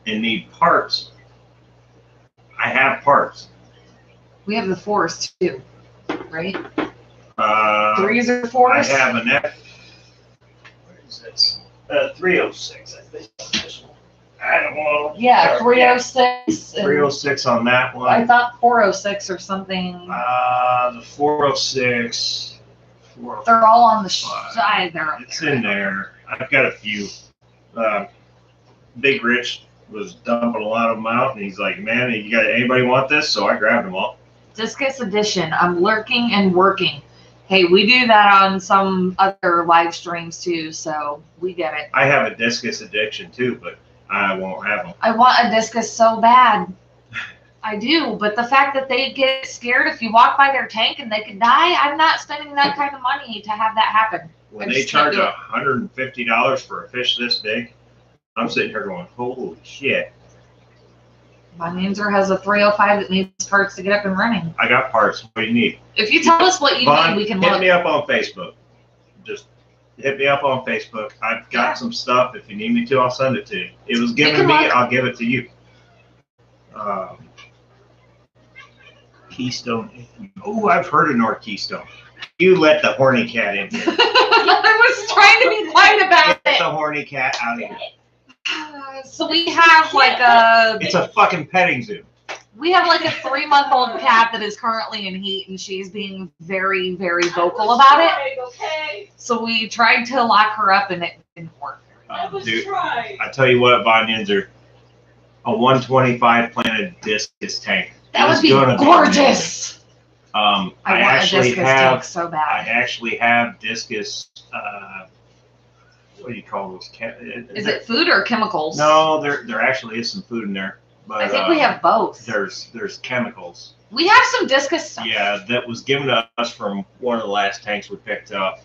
and need parts, I have parts. We have the Forest too, right? 3s or 4s? I have an F. Where is this? 306, I think. I don't know. Yeah, 306. 306 on that one. I thought 406 or something. The 406. They're all on the side there. It's in there. I've got a few. Big Rich was dumping a lot of them out, and he's like, "Man, you got anybody want this?" So I grabbed them all. Discus Edition. I'm lurking and working. Hey, we do that on some other live streams too, so we get it. I have a discus addiction too, but I won't have them. I want a discus so bad. I do, but the fact that they get scared if you walk by their tank and they could die, I'm not spending that kind of money to have that happen. When they charge $150 for a fish this big, I'm sitting here going, holy shit. Bonanza has a 305 that needs parts to get up and running. I got parts. What do you need? If you tell us what you need, we can look. Hit me up on Facebook. Just hit me up on Facebook. I've got some stuff. If you need me to, I'll send it to you. It was given to me, I'll give it to you. Keystone. Oh, I've heard of North Keystone. You let the horny cat in here. I was trying to be quiet about Get it. the horny cat out of here. So we have like a... It's a fucking petting zoo. We have like a 3-month-old cat that is currently in heat, and she's being very, very vocal about it. Okay. So we tried to lock her up, and it didn't work. Dude, I tell you what, Bonanza, a 125 planted discus tank. That would be gorgeous. I want a actually discus have tank so bad. I actually have discus. What do you call those? Is it food or chemicals? No, there actually is some food in there. But, I think we have both. There's chemicals. We have some discus stuff. Yeah, that was given to us from one of the last tanks we picked up.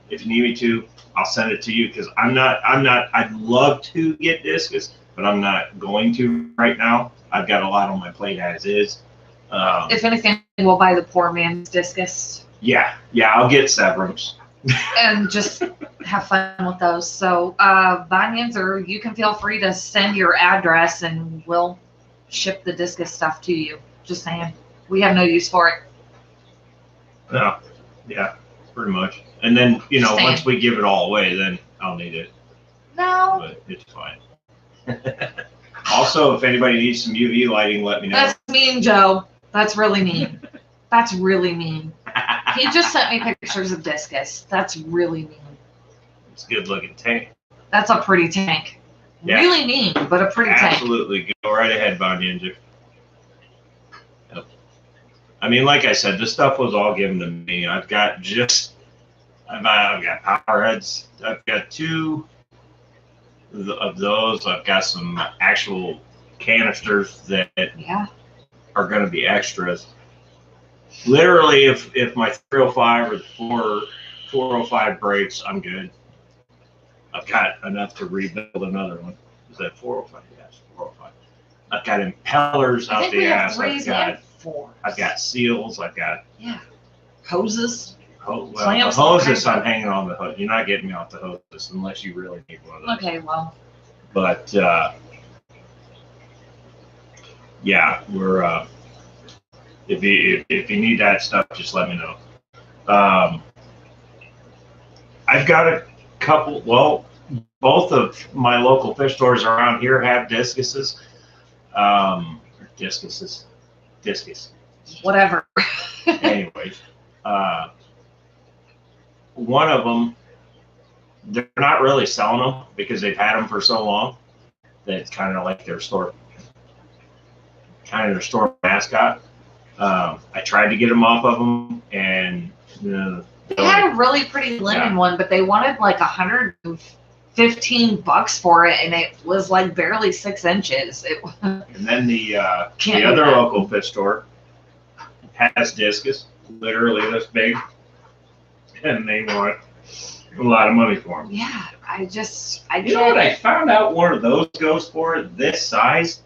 If you need me to, I'll send it to you because I'd love to get discus, but I'm not going to right now. I've got a lot on my plate as is. If anything, we'll buy the poor man's discus. Yeah, I'll get Severums. And just have fun with those. So, Bonanza, you can feel free to send your address and we'll ship the discus stuff to you. Just saying. We have no use for it. No, yeah, pretty much. And then, once we give it all away, then I'll need it. No. But it's fine. Also, if anybody needs some UV lighting, let me know. That's mean, Joe. That's really mean. That's really mean. He just sent me pictures of discus. That's really mean. It's a good looking tank. That's a pretty tank. Yeah. Really mean, but a pretty tank. Absolutely. Go right ahead, Bonanza. Yep. I mean, like I said, this stuff was all given to me. I've got power heads. I've got 2 of those. I've got some actual canisters that are going to be extras. Literally, if my 305 or the 405 breaks, I'm good. I've got enough to rebuild another one. Is that 405? Yes, 405. I've got impellers out the ass. I've got seals. I've got hoses. The hoses I'm hanging on the hook. You're not getting me off the hoses unless you really need one of those. Okay, well. But we're. If you need that stuff, just let me know. I've got a couple. Well, both of my local fish stores around here have discuses. Discus. Whatever. Anyways, one of them, they're not really selling them because they've had them for so long that it's kind of like their store mascot. I tried to get them off of them, and they had a really pretty linen one, but they wanted like $115 for it, and it was like barely 6 inches. And then the other local fish store has discus, literally this big, and they want a lot of money for them. Yeah, I You know what I found out one of those goes for this size?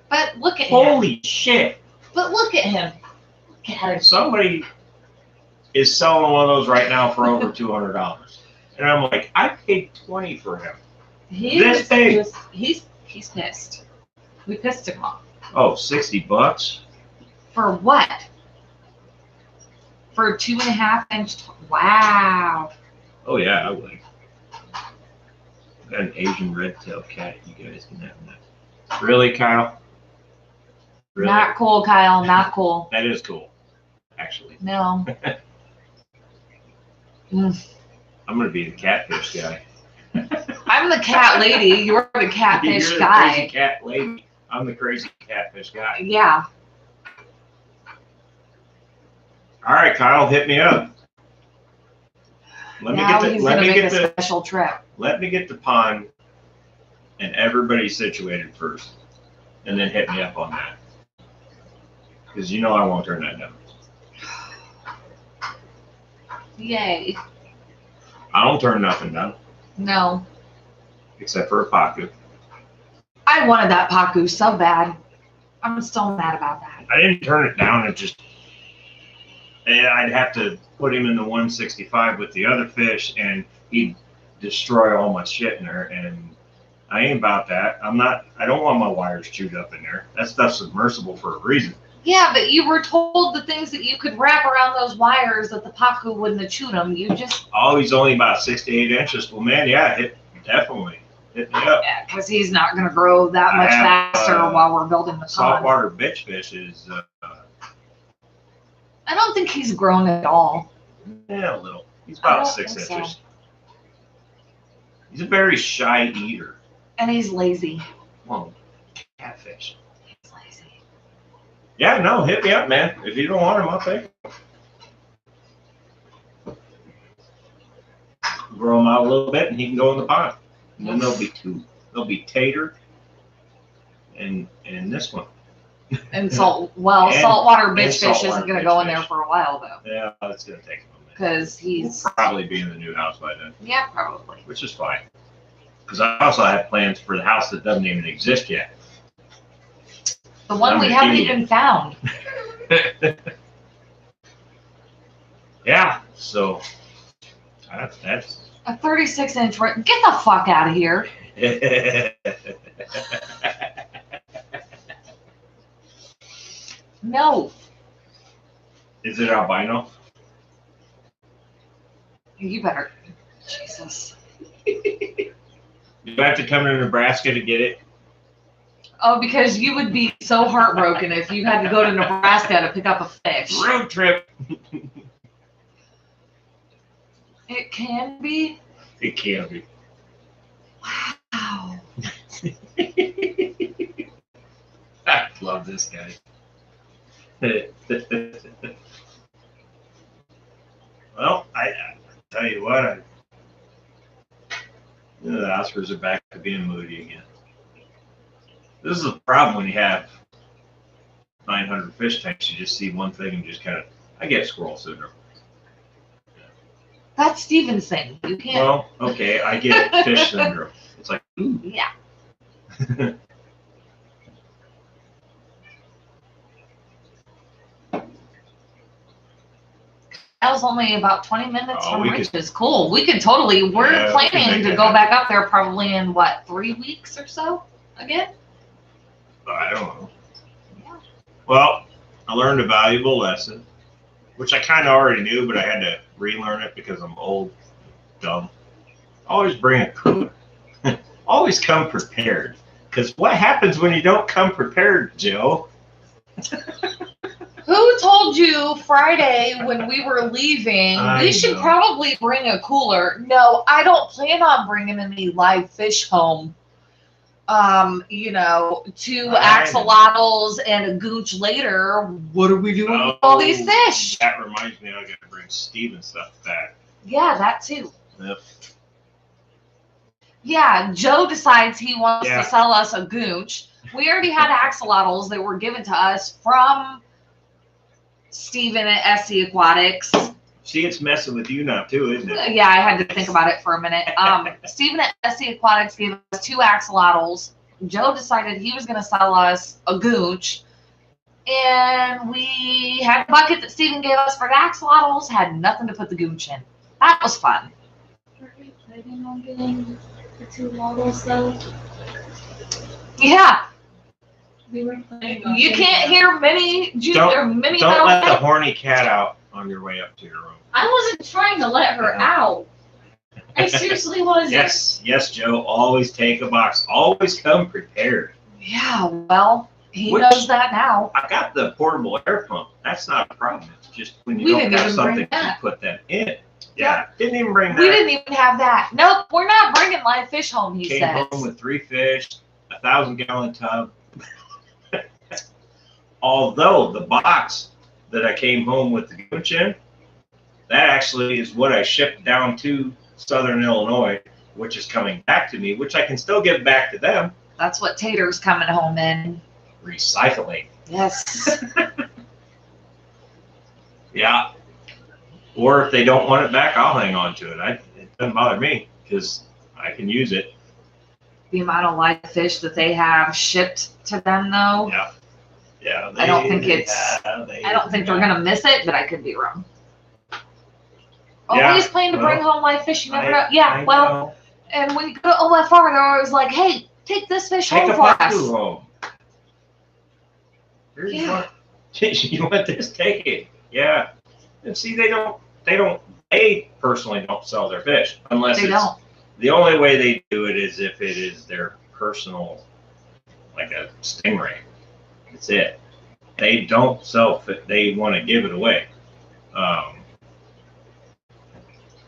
But look at him. Holy shit. But look at him. Look at him. Somebody is selling one of those right now for over $200. And I'm like, I paid $20 for him. This big. He's pissed. We pissed him off. Oh, $60? For what? For a 2.5 inch. Wow. Oh yeah, I would. Got an Asian red-tailed cat. You guys can have that. Really, Kyle? Really? Not cool, Kyle. Not cool. That is cool, actually. No. I'm gonna be the catfish guy. I'm the cat lady. You're the catfish You're the guy. crazy cat lady. I'm the crazy catfish guy. Yeah. All right, Kyle, hit me up. Let me get the special trip. Let me get the pond and everybody situated first. and then hit me up on that. Because you know I won't turn that down. Yay. I don't turn nothing down. No. Except for a Paku. I wanted that Paku so bad. I'm still mad about that. I didn't turn it down. It just, and I'd have to put him in the 165 with the other fish, and he'd destroy all my shit in there. And I ain't about that. I don't want my wires chewed up in there. That stuff's submersible for a reason. Yeah, but you were told the things that you could wrap around those wires that the Paku wouldn't have chewed them. You just... Oh, he's only about 6 to 8 inches. Well, man, yeah, definitely. Hit me up. Yeah, because he's not going to grow that much faster while we're building the pond. Saltwater bitch fish is... I don't think he's grown at all. Yeah, a little. He's about 6 inches. So. He's a very shy eater. And he's lazy. Well, catfish. He's lazy. Yeah, no, hit me up, man. If you don't want him, I'll take him. Grow him out a little bit, and he can go in the pond. And then there'll be two. There'll be Tater and this one. And saltwater bitch fish isn't going to go in there for a while, though. Yeah, it's going to take him a minute. Because he's... We'll probably be in the new house by then. Yeah, probably. Which is fine. Because I also have plans for the house that doesn't even exist yet. The one we haven't even found. Yeah, so that's... A 36-inch... Get the fuck out of here. No. Is it albino? You better. Jesus. You have to come to Nebraska to get it? Oh, because you would be so heartbroken if you had to go to Nebraska to pick up a fish. Road trip. It can be? It can be. Wow. I love this guy. Well, I tell you what, the Oscars are back to being moody again. This is a problem when you have 900 fish tanks. You just see one thing and just kind of, I get squirrel syndrome. That's Steven's thing. You can't. Well, okay, I get fish syndrome. It's like, ooh. Yeah. That was only about 20 minutes from Rich's. Cool. We could totally, we're planning to go back up there probably in, what, 3 weeks or so again? I don't know. Yeah. Well, I learned a valuable lesson, which I kind of already knew, but I had to relearn it because I'm old, dumb. Always bring a cooler. Always come prepared. Because what happens when you don't come prepared, Joe? Who told you Friday when we were leaving, we should probably bring a cooler? No, I don't plan on bringing any live fish home. You know, 2 axolotls and a gooch later. What are we doing with all these fish? That reminds me, I got to bring Steven stuff back. Yeah, that too. Yep. Yeah, Joe decides he wants to sell us a gooch. We already had axolotls that were given to us from Steven at SC Aquatics. See, it's messing with you now too, isn't it? Yeah, I had to think about it for a minute. Steven at SC Aquatics gave us 2 axolotls. Joe decided he was going to sell us a gooch. And we had a bucket that Steven gave us for the axolotls, had nothing to put the gooch in. That was fun. Were we planning on getting the 2 models though? Yeah. We were planning on. You can't hear many. Don't let the horny cat out on your way up to your room. I wasn't trying to let her out. I seriously wasn't. Yes, Joe. Always take a box. Always come prepared. Yeah, well, he knows that now. I got the portable air pump. That's not a problem. It's just when you don't have something to put them in. Yeah, didn't even bring that. We didn't even have that. Nope, we're not bringing live fish home, he says. Came home with 3 fish, a 1,000-gallon tub. Although the box that I came home with the gooch in, that actually is what I shipped down to Southern Illinois, which is coming back to me, which I can still give back to them. That's what Tater's coming home in. recycling. Yes. Yeah. Or if they don't want it back, I'll hang on to it. It doesn't bother me because I can use it. The amount of live fish that they have shipped to them, though. Yeah. Yeah. I don't think I don't think they're gonna miss it, but I could be wrong. Yeah, Always plan to bring home live fish. You never know. Yeah. I Well, know. and when you go to OFR, they're always like, "Hey, take this fish Take home a for us." pleco home. Here you Yeah. want. You want this? Take it. Yeah. And see, they personally don't sell their fish unless They don't. the only way they do it is if it is their personal, like a stingray. That's it. They don't sell it. They want to give it away.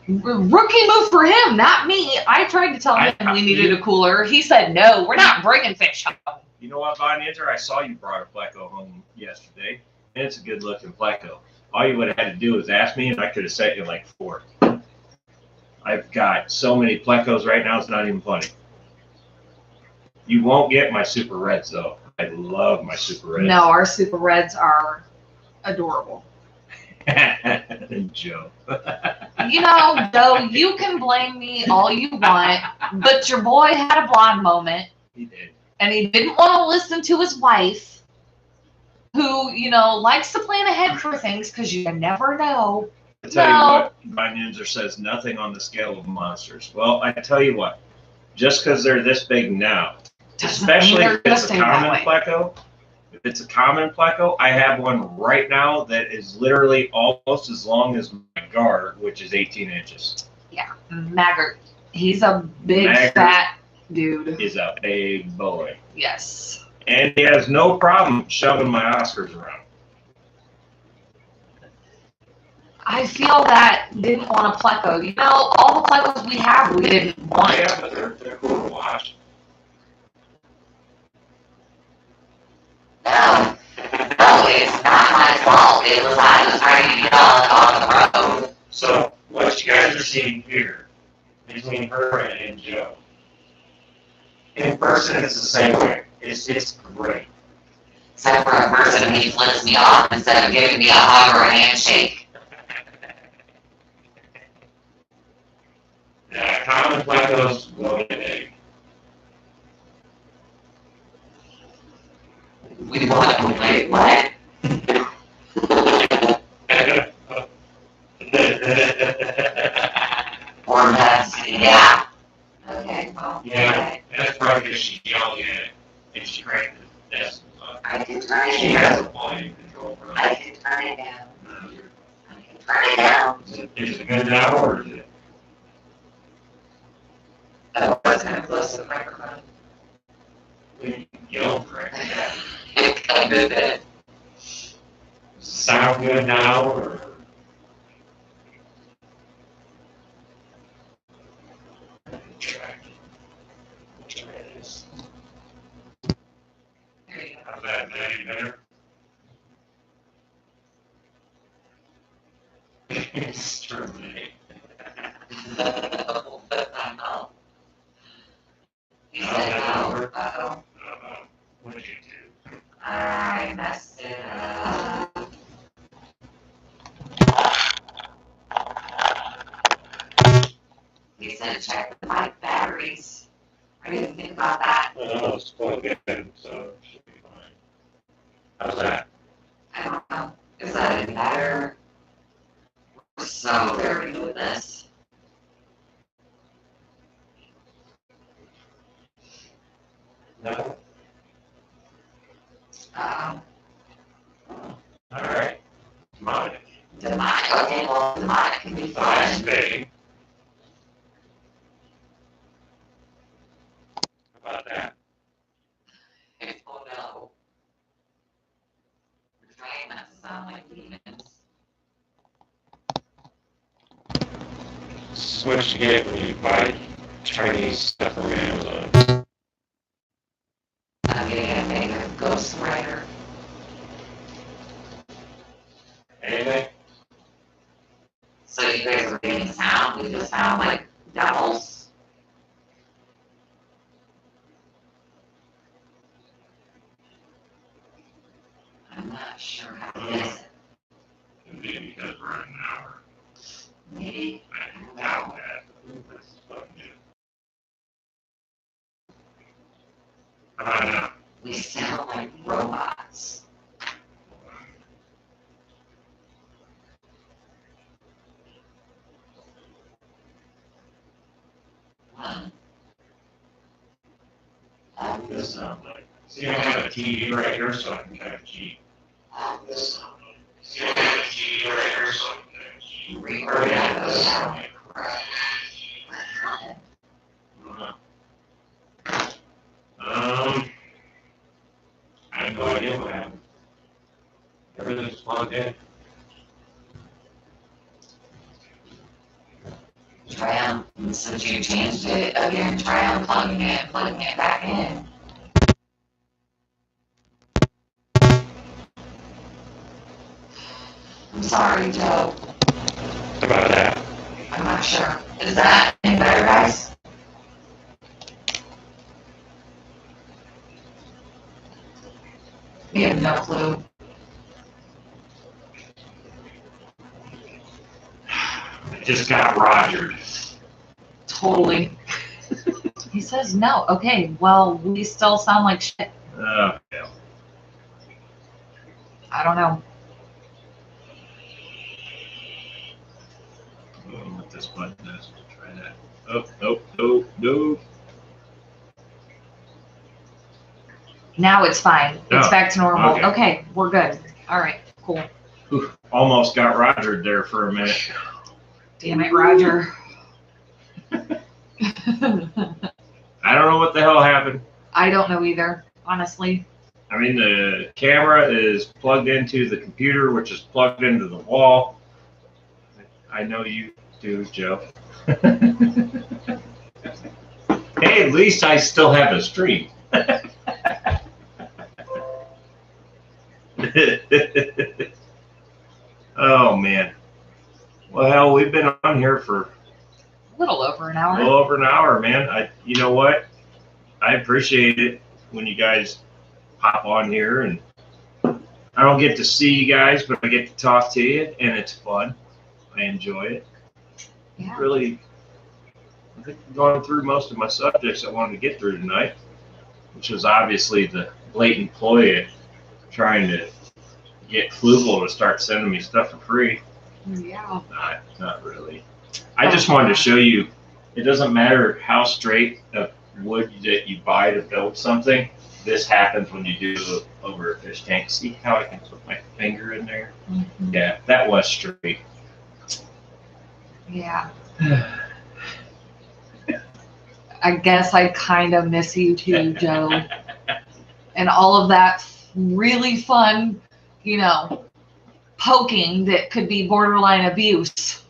Rookie move for him, not me. I tried to tell him we needed a cooler. He said, "No, we're not bringing fish home." You know what, Bonanza? I saw you brought a pleco home yesterday, and it's a good-looking pleco. All you would have had to do was ask me, and I could have sent you like 4. I've got so many plecos right now, it's not even funny. You won't get my super reds, though. I love my super reds. No, our super reds are adorable. Joe. You know, though, you can blame me all you want, but your boy had a blonde moment. He did. And he didn't want to listen to his wife, who, you know, likes to plan ahead for things because you never know. I tell you what, my ninja says nothing on the scale of monsters. Well, I tell you what, just because they're this big now, especially if it's a common pleco, I have one right now that is literally almost as long as my gar, which is 18 inches. Yeah, Maggart. He's a big, fat dude. He's a big boy. Yes. And he has no problem shoving my Oscars around. I feel that didn't want a pleco. You know, all the plecos we have, we didn't want. Yeah, but they're cool to watch. No, it's not my fault. I was trying to get on the road. So, what you guys are seeing here, between her and Joe, in person it's the same way. It's great. Except for a person who flips me off instead of giving me a hug or a handshake. Yeah, common plecos go to egg. We want to wait, what? Or that's, yeah. Okay, well. Yeah, Okay. that's probably because she's yelling at it, and she cranked the desk. I can turn it She has a down. volume control for I it. can turn it down. I can turn it down. Is it good now, or is it? I was kind of close to the microphone. Yell correct. It kind of did. Does it sound good now, or? Try this. There you How's that? Any better? It's terminate. go. Uh-oh. He said no. Uh-oh. What did you do? I messed it up. He said check the mic batteries. I didn't think about that. No, it's plugged in, so it should be fine. How's that? I don't know. Is that any better? We're so very new with this. No? Uh-oh. All right. Mine. Demonic. Okay, well, demonic can be Nice fun. big. How about that? Oh no. We're trying not to sound like demons. This is what you get when you buy Chinese stuff from Amazon. I'm getting a negative ghost writer. Anything? So you guys are getting sound? We just sound like devils? This sounds like. See, I have a TV right here, so I can kind of cheat. See, I have a TV right here, so I can kind of cheat. Reverb out of sound. I have no idea what happened. Everything's plugged in. Try on, since you changed it again, try unplugging it and plugging it back in. I'm sorry, Joe. What about that? I'm not sure. Is that any better, guys? We have no clue. I just got Rogered. Totally. He says no. Okay, well, we still sound like shit. Yeah. I don't know. I don't know what this button does. Try that. Oh, nope, nope, nope. Now it's fine. It's Oh, back to normal. okay. Okay, we're good. All right, cool. Whew, almost got Rogered there for a minute. Damn it, Roger. I don't know what the hell happened. I don't know either, honestly. I mean, the camera is plugged into the computer, which is plugged into the wall. I know you do, Joe. Hey, at least I still have a stream. Oh, man. Well, hell, we've been on here for A little over an a hour. little over an hour, man. You know what? I appreciate it when you guys hop on here, and I don't get to see you guys, but I get to talk to you, and it's fun. I enjoy it. Yeah. Really, I think I've gone through most of my subjects I wanted to get through tonight, which was obviously the blatant ploy of trying to get Fluval to start sending me stuff for free. Yeah. Not really. I just wanted to show you, it doesn't matter how straight of wood that you buy to build something. This happens when you do it over a fish tank. See how I can put my finger in there? Mhm. Yeah, that was straight. Yeah. I guess I kind of miss you too, Joe. And all of that really fun, poking that could be borderline abuse.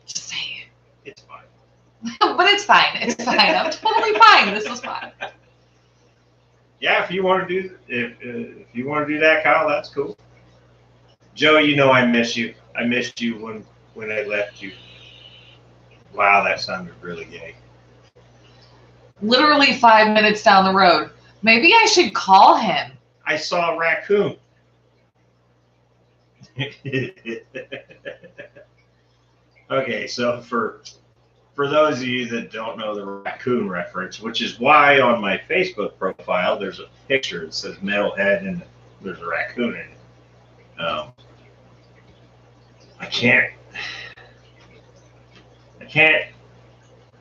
Just saying. It's fine. But it's fine. It's fine. I'm totally fine. This is fine. Yeah, if you want to do if you want to do that, Kyle, that's cool. Joe, I miss you. I missed you when I left you. Wow, that sounded really gay. Literally 5 minutes down the road. Maybe I should call him. I saw a raccoon. Okay, so for those of you that don't know the raccoon reference, which is why on my Facebook profile there's a picture that says Metalhead and there's a raccoon in it. I can't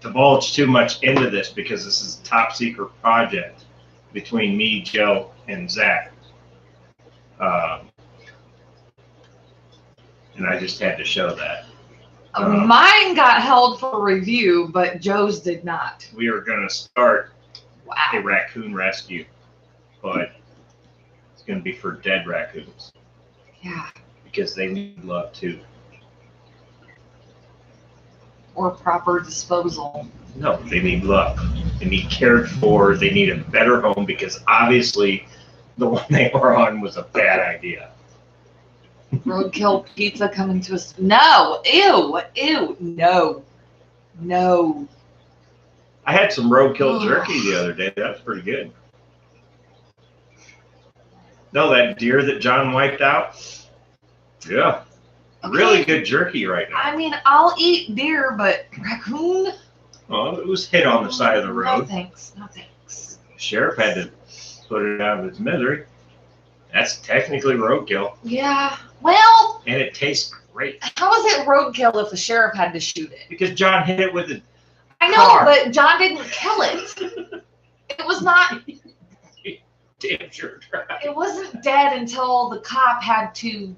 divulge too much into this because this is a top secret project between me, Joe, and Zach. And I just had to show that. Mine got held for review, but Joe's did not. We are going to start a Wow. raccoon rescue, but it's going to be for dead raccoons Yeah. because they need love too. Or proper disposal. No, they need love. They need cared for. They need a better home because obviously the one they were on was a bad idea. Roadkill pizza coming to us. No. Ew. Ew. No. No. I had some roadkill jerky the other day. That was pretty good. No, that deer that John wiped out? Yeah. Okay. Really good jerky right now. I mean, I'll eat deer, but raccoon? Well, it was hit on the side of the No road. thanks. No thanks. The sheriff had to put it out of its misery. That's technically roadkill, Yeah. Well, and it tastes great how is it roadkill if the sheriff had to shoot it? because John hit it with it. I know, car. but John didn't kill it. It was not. Damn sure tried. It wasn't dead until the cop had to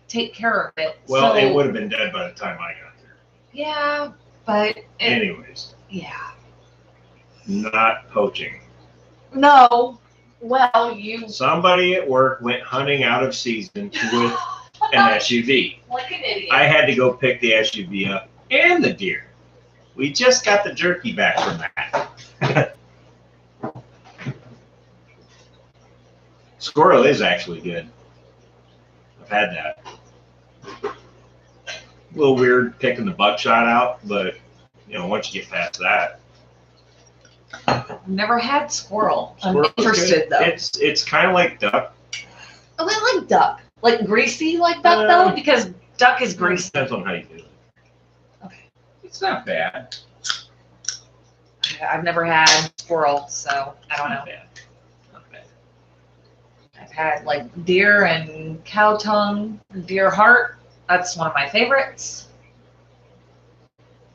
take care of it. Well, so, it would have been dead by the time I got there. Yeah, but Anyways, yeah. not poaching. No. Well, you Somebody at work went hunting out of season with an SUV. like an idiot. I had to go pick the SUV up and the deer. We just got the jerky back from that. Squirrel is actually good. I've had that. A little weird picking the buckshot out, but once you get past that. I've never had squirrel. I'm Squirrel's interested good. though. It's kind of like duck. Oh, I like duck. Like greasy like duck though, because duck is greasy. Depends on how you do it. Okay. It's not bad. I've never had squirrel, so I don't know. Not bad. Not bad. I've had like deer and cow tongue, deer heart. That's one of my favorites.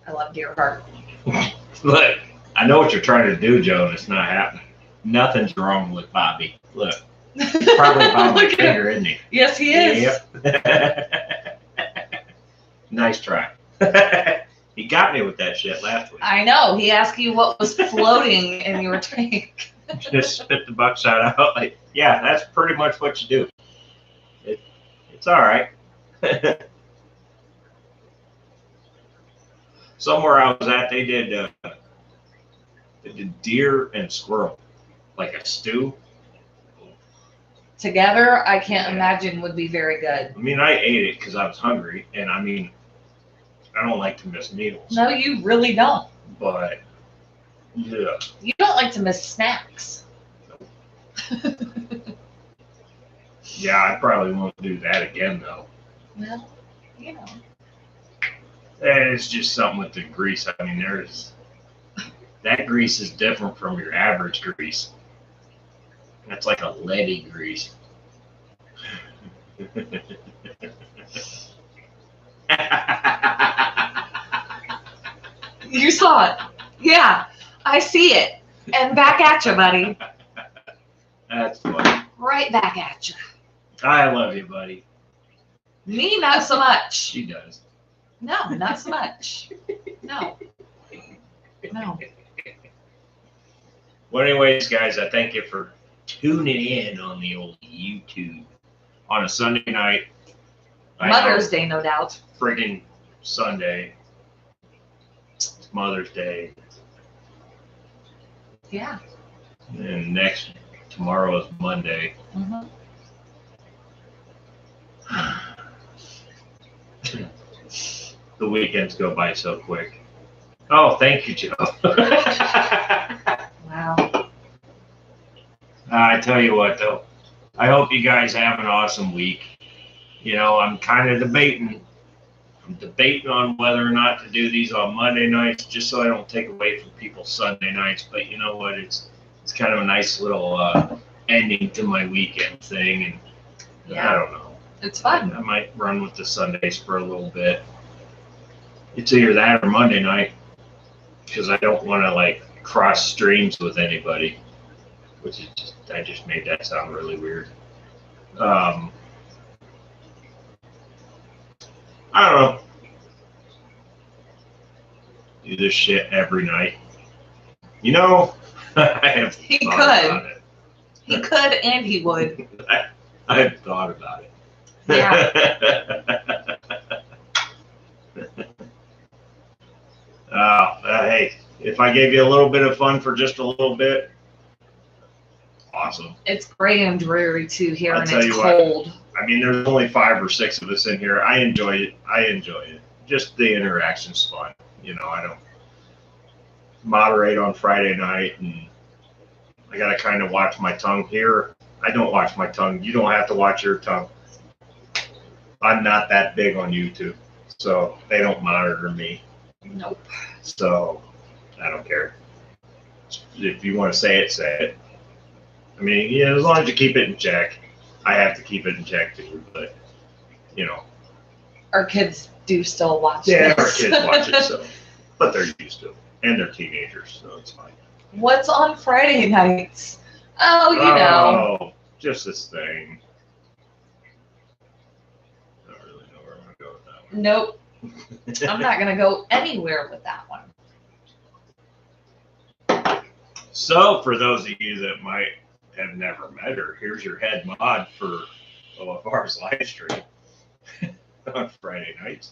I love deer heart. Look, I know what you're trying to do, Joe, and it's not happening. Nothing's wrong with Bobby. Look, he's probably Bobby's Look at him. finger, isn't he? Yes, he is. Yep. Nice try. He got me with that shit last week. I know. He asked you what was floating in your tank. Just spit the buckshot out. Like, yeah, that's pretty much what you do. It's all right. Somewhere I was at, they did deer and squirrel, like a stew. Together, I can't imagine would be very good. I mean, I ate it because I was hungry, and I mean, I don't like to miss meals. No, you really don't. But yeah, You don't like to miss snacks. yeah, I probably won't do that again though. Well, you know. And it's just something with the grease. I mean, that grease is different from your average grease. That's like a leady grease. You saw it. Yeah, I see it. And back at you, buddy. That's funny. Right back at you. I love you, buddy. Me, not so much. She does. No, not so much. No. No. Well, anyways, guys, I thank you for tuning in on the old YouTube on a Sunday night. Mother's Day, no doubt. Friggin' Sunday. It's Mother's Day. Yeah. And tomorrow is Monday. Mm-hmm. The weekends go by so quick. Oh, thank you, Joe. Wow. I tell you what, though, I hope you guys have an awesome week. I'm kind of debating on whether or not to do these on Monday nights, just so I don't take away from people's Sunday nights. But you know what? It's kind of a nice little ending to my weekend thing, and I don't know. It's fun. I might run with the Sundays for a little bit. It's either that or Monday night, because I don't want to cross streams with anybody, which is I just made that sound really weird. I don't know. Do this shit every night. I have He thought could. about it. He could and he would. I've thought about it. Yeah. Hey, if I gave you a little bit of fun for just a little bit, awesome. It's gray and dreary too here, I'll and tell it's you what. cold. I mean, there's only 5 or 6 of us in here. I enjoy it. Just the interaction's fun. I don't moderate on Friday night, and I got to kind of watch my tongue here. I don't watch my tongue. You don't have to watch your tongue. I'm not that big on YouTube, so they don't monitor me. Nope. So I don't care. If you want to say it, say it. I mean, as long as you keep it in check. I have to keep it in check too, but Our kids do still watch yeah, this. our kids watch it. So, but they're used to it, and they're teenagers, so it's fine. What's on Friday nights? Oh, you know. Oh, just this thing. I don't really know where I'm gonna go with that one. Nope. I'm not gonna go anywhere with that one. So, for those of you that might have never met her, here's your head mod for OFR's live stream on Friday nights.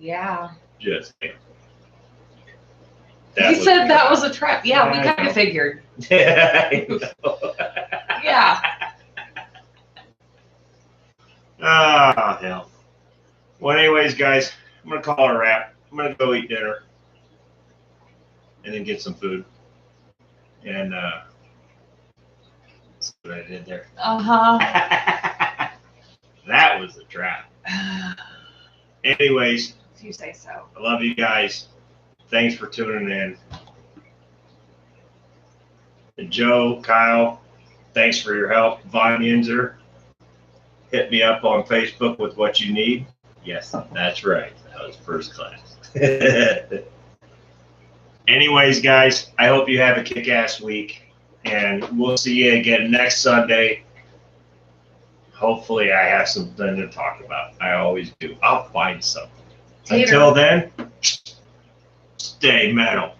Yeah. Just saying. He said that was a trap. Yeah, we I kind know. of figured. I know. Yeah. Ah, hell. Well, anyways, guys, I'm going to call it a wrap. I'm going to go eat dinner and then get some food. And, see what I did there. Uh-huh. That was a trap. Anyways, If you say so. I love you guys. Thanks for tuning in. And Joe, Kyle, thanks for your help. Von Yinzer, hit me up on Facebook with what you need. Yes, that's right. That was first class. Anyways, guys, I hope you have a kick-ass week, and we'll see you again next Sunday. Hopefully, I have something to talk about. I always do. I'll find something. Tater. Until then, stay metal.